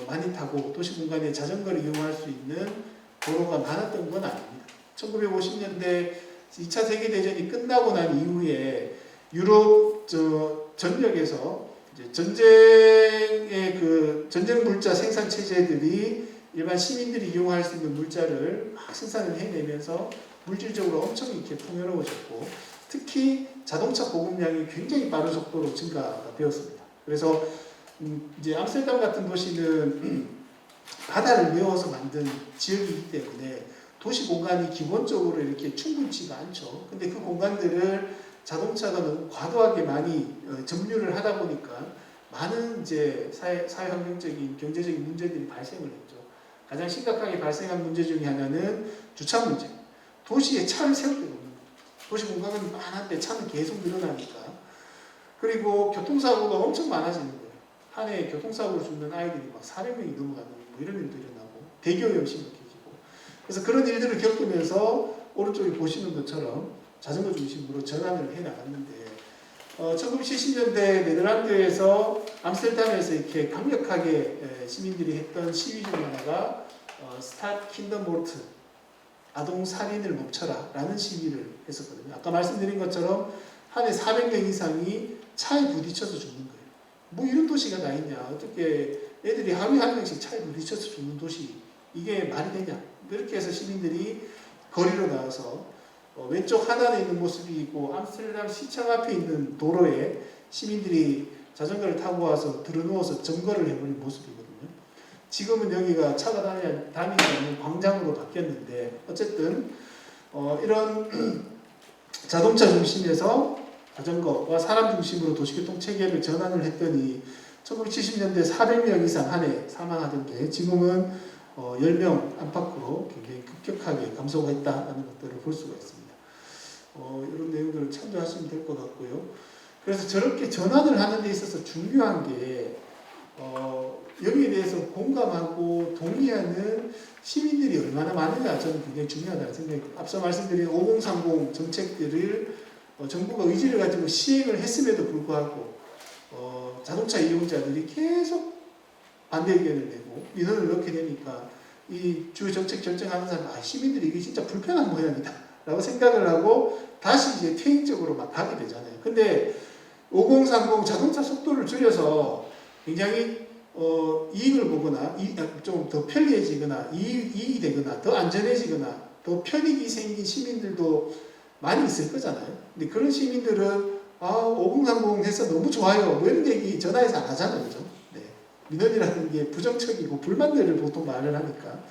많이 타고 도시 공간에 자전거를 이용할 수 있는 도로가 많았던 건 아닙니다. 1950년대 2차 세계대전이 끝나고 난 이후에 유럽 전역에서 이제 전쟁 물자 생산 체제들이 일반 시민들이 이용할 수 있는 물자를 막 생산을 해내면서 물질적으로 엄청 이렇게 풍요로워졌고 특히 자동차 보급량이 굉장히 빠른 속도로 증가가 되었습니다. 그래서 이제 암스테르담 같은 도시는 바다를 메워서 만든 지역이기 때문에 도시 공간이 기본적으로 이렇게 충분치가 않죠. 근데 그 공간들을 자동차가 너무 과도하게 많이 점유를 하다 보니까 많은 이제 사회환경적인 경제적인 문제들이 발생을 했죠. 가장 심각하게 발생한 문제 중에 하나는 주차 문제. 도시에 차를 세울 데가 없는 거예요. 도시 공간은 많은데 차는 계속 늘어나니까. 그리고 교통사고가 엄청 많아지는 거예요. 한 해 교통사고를 죽는 아이들이 막 400명이 넘어가는 뭐 이런 일도 일어나고 대기오염 심각해지고. 그래서 그런 일들을 겪으면서 오른쪽에 보시는 것처럼 자전거 중심으로 전환을 해 나갔는데 1970년대 네덜란드에서 암스테르담에서 이렇게 강력하게 시민들이 했던 시위 중 하나가 스탑 킨더몰트 아동 살인을 멈춰라 라는 시위를 했었거든요. 아까 말씀드린 것처럼 한 해 400명 이상이 차에 부딪혀서 죽는 거예요. 뭐 이런 도시가 다 있냐. 어떻게 애들이 하루에 한 명씩 차에 부딪혀서 죽는 도시 이게 말이 되냐. 이렇게 해서 시민들이 거리로 나와서 왼쪽 하단에 있는 모습이 있고 암스테르담 시청 앞에 있는 도로에 시민들이 자전거를 타고 와서 들어누워서 점거를 해버린 모습이거든요. 지금은 여기가 차가 다니지 않는 광장으로 바뀌었는데 어쨌든 이런 자동차 중심에서 자전거와 사람 중심으로 도시교통 체계를 전환을 했더니 1970년대 400명 이상 한 해 사망하던 게 지금은 10명 안팎으로 굉장히 급격하게 감소가 했다는 것들을 볼 수가 있습니다. 이런 내용들을 참조하시면 될 것 같고요. 그래서 저렇게 전환을 하는 데 있어서 중요한 게 여기에 대해서 공감하고 동의하는 시민들이 얼마나 많은가 저는 굉장히 중요하다는 생각이 듭니다. 앞서 말씀드린 5030 정책들을 정부가 의지를 가지고 시행을 했음에도 불구하고 자동차 이용자들이 계속 반대 의견을 내고 민원을 넣게 되니까 이 주 정책 결정하는 사람 시민들이 이게 진짜 불편한 모양이다 라고 생각을 하고 다시 이제 퇴행적으로 막 가게 되잖아요. 근데 5030 자동차 속도를 줄여서 굉장히 이익을 보거나 좀 더 편리해지거나 이익이 되거나 더 안전해지거나 더 편익이 생긴 시민들도 많이 있을 거잖아요. 근데 그런 시민들은 5030 해서 너무 좋아요 뭐 이런 얘기 전화해서 안 하잖아요. 그죠? 네. 민원이라는 게 부정적이고 불만들을 보통 말을 하니까.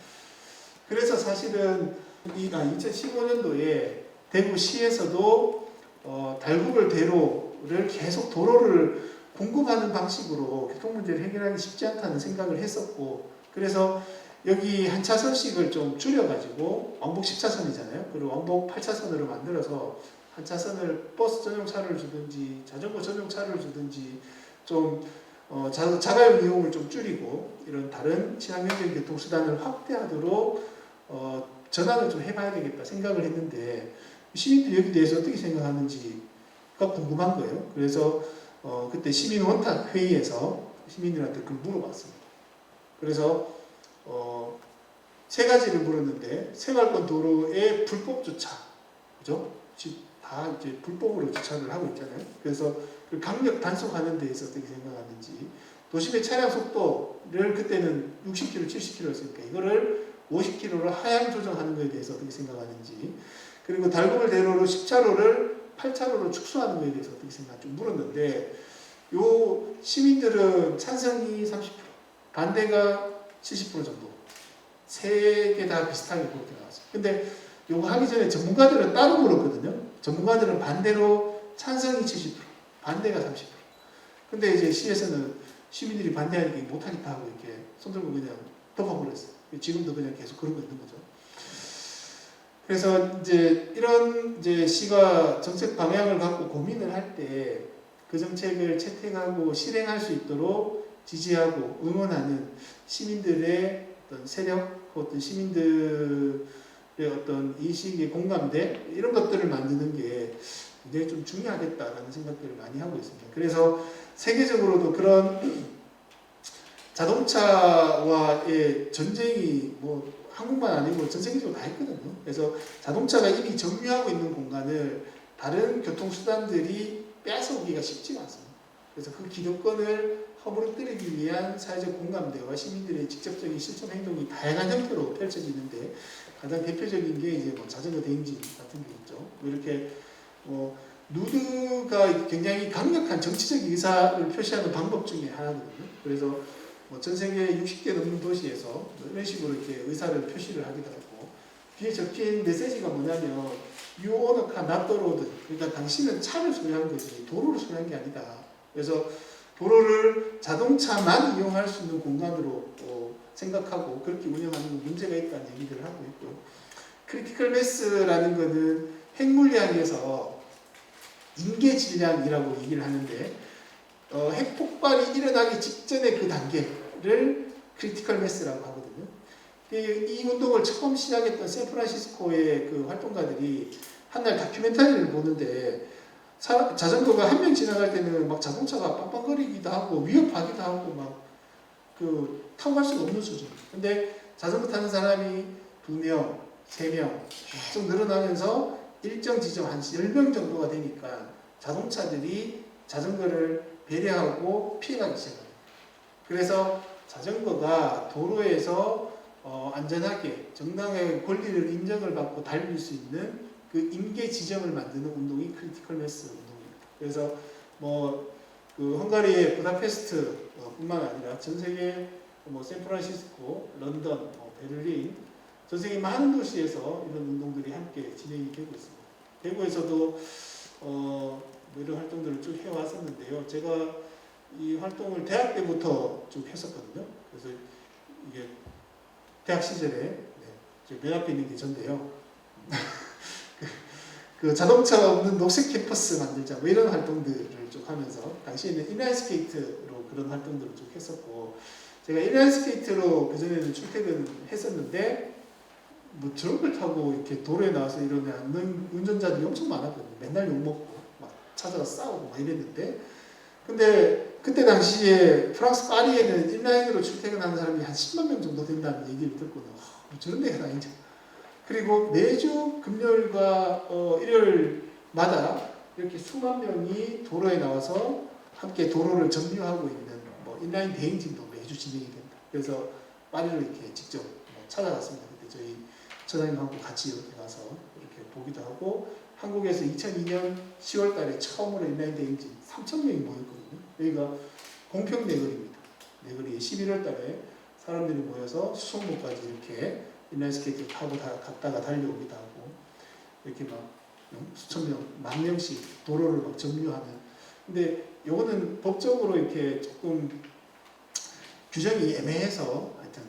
그래서 사실은 2015년도에 대구시에서도 달구글 대로를 계속 도로를 공급하는 방식으로 교통 문제를 해결하기 쉽지 않다는 생각을 했었고, 그래서 여기 한 차선씩을 좀 줄여가지고 왕복 10차선이잖아요. 그리고 왕복 8차선으로 만들어서 한 차선을 버스 전용차를 주든지 자전거 전용차를 주든지 좀 자가용 이용을 좀 줄이고 이런 다른 친환경적인 교통수단을 확대하도록 전환을 좀 해봐야 되겠다 생각을 했는데 시민들이 여기에 대해서 어떻게 생각하는지가 궁금한 거예요. 그래서 그때 시민 원탁 회의에서 시민들한테 그걸 물어봤습니다. 그래서 세 가지를 물었는데 생활권 도로의 불법 주차, 그죠? 다 이제 불법으로 주차를 하고 있잖아요. 그래서 그 강력 단속하는 데에서 어떻게 생각하는지, 도심의 차량 속도를 그때는 60km, 70km였으니까 이거를 50km로 하향 조정하는 것에 대해서 어떻게 생각하는지, 그리고 달구글 대로로 10차로를 8차로로 축소하는 것에 대해서 어떻게 생각하는지 물었는데 요 시민들은 찬성이 30%, 반대가 70% 정도, 세 개 다 비슷하게 그렇게 나왔어요. 근데 요거 하기 전에 전문가들은 따로 물었거든요. 전문가들은 반대로 찬성이 70%, 반대가 30%. 근데 이제 시에서는 시민들이 반대하니까 못하니까 하고 이렇게 손들고 그냥 덮어버렸어요. 지금도 그냥 계속 그러고 있는 거죠. 그래서 이제 이런 이제 시가 정책 방향을 갖고 고민을 할 때 그 정책을 채택하고 실행할 수 있도록 지지하고 응원하는 시민들의 어떤 세력, 어떤 시민들의 어떤 인식의 공감대 이런 것들을 만드는 게 굉장히 좀 중요하겠다라는 생각들을 많이 하고 있습니다. 그래서 세계적으로도 그런 자동차와의 전쟁이 뭐 한국만 아니고 전 세계적으로 다 했거든요. 그래서 자동차가 이미 점유하고 있는 공간을 다른 교통수단들이 뺏어오기가 쉽지가 않습니다. 그래서 그 기득권을 허물어뜨리기 위한 사회적 공감대와 시민들의 직접적인 실천 행동이 다양한 형태로 펼쳐지는데 가장 대표적인 게 이제 뭐 자전거 대행진 같은 게 있죠. 이렇게 누드가 굉장히 강력한 정치적 의사를 표시하는 방법 중에 하나거든요. 그래서 전 세계 60개 넘는 도시에서 이런 식으로 이렇게 의사를 표시를 하기도 하고 뒤에 적힌 메시지가 뭐냐면 You own a car, not the road. 그러니까 당신은 차를 소유한 거지 도로를 소유한 게 아니다. 그래서 도로를 자동차만 이용할 수 있는 공간으로 생각하고 그렇게 운영하는 건 문제가 있다는 얘기를 하고 있고요. 크리티컬 매스라는 것은 핵물리학에서 인계 질량이라고 얘기를 하는데 핵 폭발이 일어나기 직전의 그 단계를 크리티컬 매스라고 하거든요. 이 운동을 처음 시작했던 샌프란시스코의 그 활동가들이 한날 다큐멘터리를 보는데 자전거가 한 명 지나갈 때는 막 자동차가 빵빵거리기도 하고 위협하기도 하고 막 그 타고 갈 수가 없는 수준. 근데 자전거 타는 사람이 2명, 3명 계속 늘어나면서 일정 지점 한 10명 정도가 되니까 자동차들이 자전거를 배려하고 피해가기 시작합니다. 그래서 자전거가 도로에서 안전하게 정당하게 권리를 인정을 받고 달릴 수 있는 그 임계 지점을 만드는 운동이 크리티컬 매스 운동입니다. 그래서 그 헝가리의 부다페스트 뿐만 아니라 전 세계 샌프란시스코, 런던, 베를린 전 세계 많은 도시에서 이런 운동들이 함께 진행이 되고 있습니다. 대구에서도 이런 활동들을 쭉 해왔었는데요. 제가 이 활동을 대학 때부터 쭉 했었거든요. 그래서 이게 대학 시절에 맨 앞에 있는 게 전데요. 그 자동차 없는 녹색 캠퍼스 만들자 이런 활동들을 쭉 하면서 당시에는 인라인 스케이트로 그런 활동들을 쭉 했었고 제가 인라인 스케이트로 그전에는 출퇴근을 했었는데 저런 걸 타고 이렇게 도로에 나와서 이러면 운전자들이 엄청 많았거든요. 맨날 욕먹고 막 찾아가 싸우고 막 이랬는데 근데 그때 당시에 프랑스 파리에는 인라인으로 출퇴근하는 사람이 한 10만 명 정도 된다는 얘기를 듣고는 저런 데가 아니죠. 그리고 매주 금요일과 일요일마다 이렇게 수만 명이 도로에 나와서 함께 도로를 정비하고 있는 인라인 대행진도 매주 진행이 된다. 그래서 파리를 이렇게 직접 찾아갔습니다. 그때 저희 처장님하고 같이 이렇게 가서 이렇게 보기도 하고 한국에서 2002년 10월 달에 처음으로 인라인 대행진 3,000명이 모였거든요. 여기가 공평 내거리입니다. 내거리에 11월 달에 사람들이 모여서 수성로까지 이렇게 인라인 스케이트를 타고 갔다가 달려오기도 하고 이렇게 막 수천 명, 만 명씩 도로를 막 점유하는. 근데 요거는 법적으로 이렇게 조금 규정이 애매해서 하여튼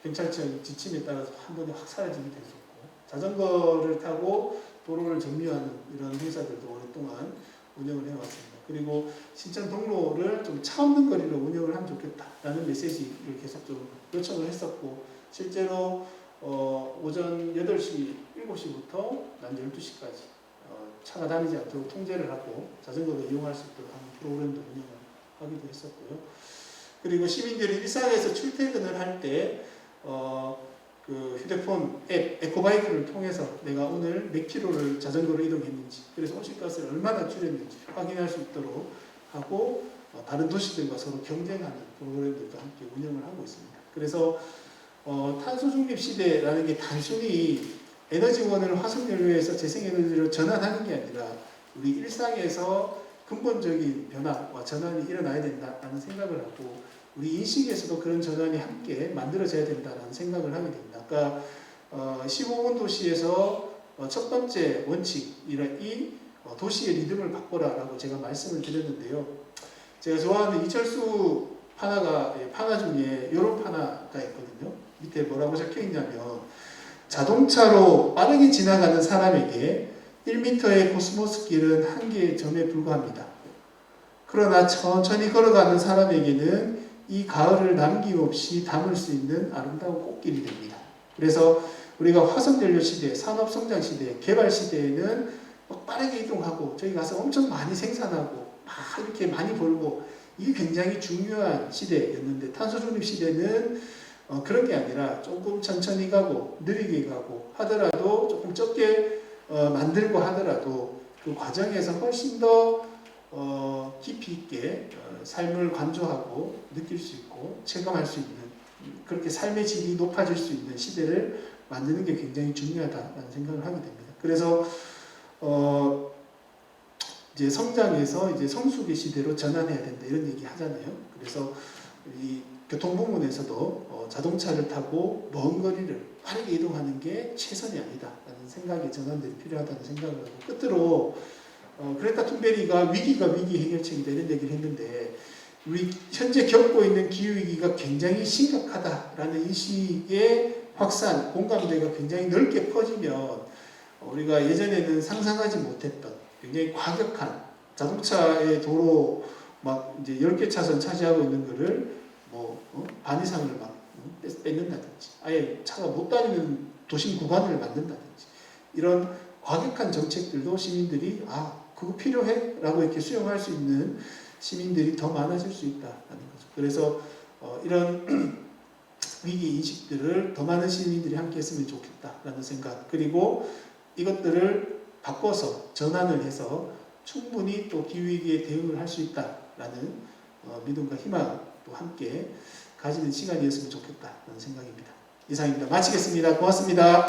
경찰청 지침에 따라서 한 번에 확 사라지게 됐었고 자전거를 타고 도로를 점유하는 이런 행사들도 오랫동안 운영을 해왔습니다. 그리고 신천 동로를 좀 차 없는 거리로 운영을 하면 좋겠다라는 메시지를 계속 좀 요청을 했었고 실제로 오전 8시, 7시부터 난 12시까지 차가 다니지 않도록 통제를 하고 자전거를 이용할 수 있도록 하는 프로그램도 운영을 하기도 했었고요. 그리고 시민들이 일상에서 출퇴근을 할 때 그 휴대폰 앱 에코바이크를 통해서 내가 오늘 몇 킬로를 자전거로 이동했는지 그래서 온실가스를 얼마나 줄였는지 확인할 수 있도록 하고 다른 도시들과 서로 경쟁하는 프로그램들도 함께 운영을 하고 있습니다. 그래서 탄소 중립 시대라는 게 단순히 에너지원을 화석연료에서 재생에너지로 전환하는 게 아니라 우리 일상에서 근본적인 변화와 전환이 일어나야 된다는 생각을 하고 우리 인식에서도 그런 전환이 함께 만들어져야 된다는 생각을 하게 됩니다. 아까 15분 도시에서 첫 번째 원칙이 도시의 리듬을 바꿔라라고 제가 말씀을 드렸는데요. 제가 좋아하는 이철수 판화 중에 이런 판화가 있거든요. 밑에 뭐라고 적혀 있냐면 자동차로 빠르게 지나가는 사람에게 1m의 코스모스 길은 한 개의 점에 불과합니다. 그러나 천천히 걸어가는 사람에게는 이 가을을 남김없이 담을 수 있는 아름다운 꽃길이 됩니다. 그래서 우리가 화석연료 시대, 산업성장 시대, 개발 시대에는 막 빠르게 이동하고 저기 가서 엄청 많이 생산하고 막 이렇게 많이 벌고 이게 굉장히 중요한 시대였는데 탄소중립 시대는 그런 게 아니라 조금 천천히 가고 느리게 가고 하더라도 조금 적게 만들고 하더라도 그 과정에서 훨씬 더 깊이 있게 삶을 관조하고 느낄 수 있고 체감할 수 있는 그렇게 삶의 질이 높아질 수 있는 시대를 만드는 게 굉장히 중요하다라는 생각을 하게 됩니다. 그래서 이제 성장에서 이제 성숙의 시대로 전환해야 된다 이런 얘기 하잖아요. 그래서 이 교통 부문에서도 자동차를 타고 먼 거리를 빠르게 이동하는 게 최선이 아니다라는 생각의 전환들이 필요하다는 생각을 하고, 끝으로 그레타 툰베리가 위기가 위기 해결책이다 이런 얘기를 했는데, 우리 현재 겪고 있는 기후위기가 굉장히 심각하다라는 인식의 확산, 공감대가 굉장히 넓게 퍼지면 우리가 예전에는 상상하지 못했던 굉장히 과격한 자동차의 도로 막 이제 10개 차선 차지하고 있는 거를 반 이상을 막 뺏는다든지, 아예 차가 못 다니는 도심 구간을 만든다든지, 이런 과격한 정책들도 시민들이 그거 필요해? 라고 이렇게 수용할 수 있는 시민들이 더 많아질 수 있다는 거죠. 그래서 이런 위기 인식들을 더 많은 시민들이 함께 했으면 좋겠다라는 생각, 그리고 이것들을 바꿔서 전환을 해서 충분히 또 기후위기에 대응을 할 수 있다라는 믿음과 희망도 함께 가지는 시간이었으면 좋겠다라는 생각입니다. 이상입니다. 마치겠습니다. 고맙습니다.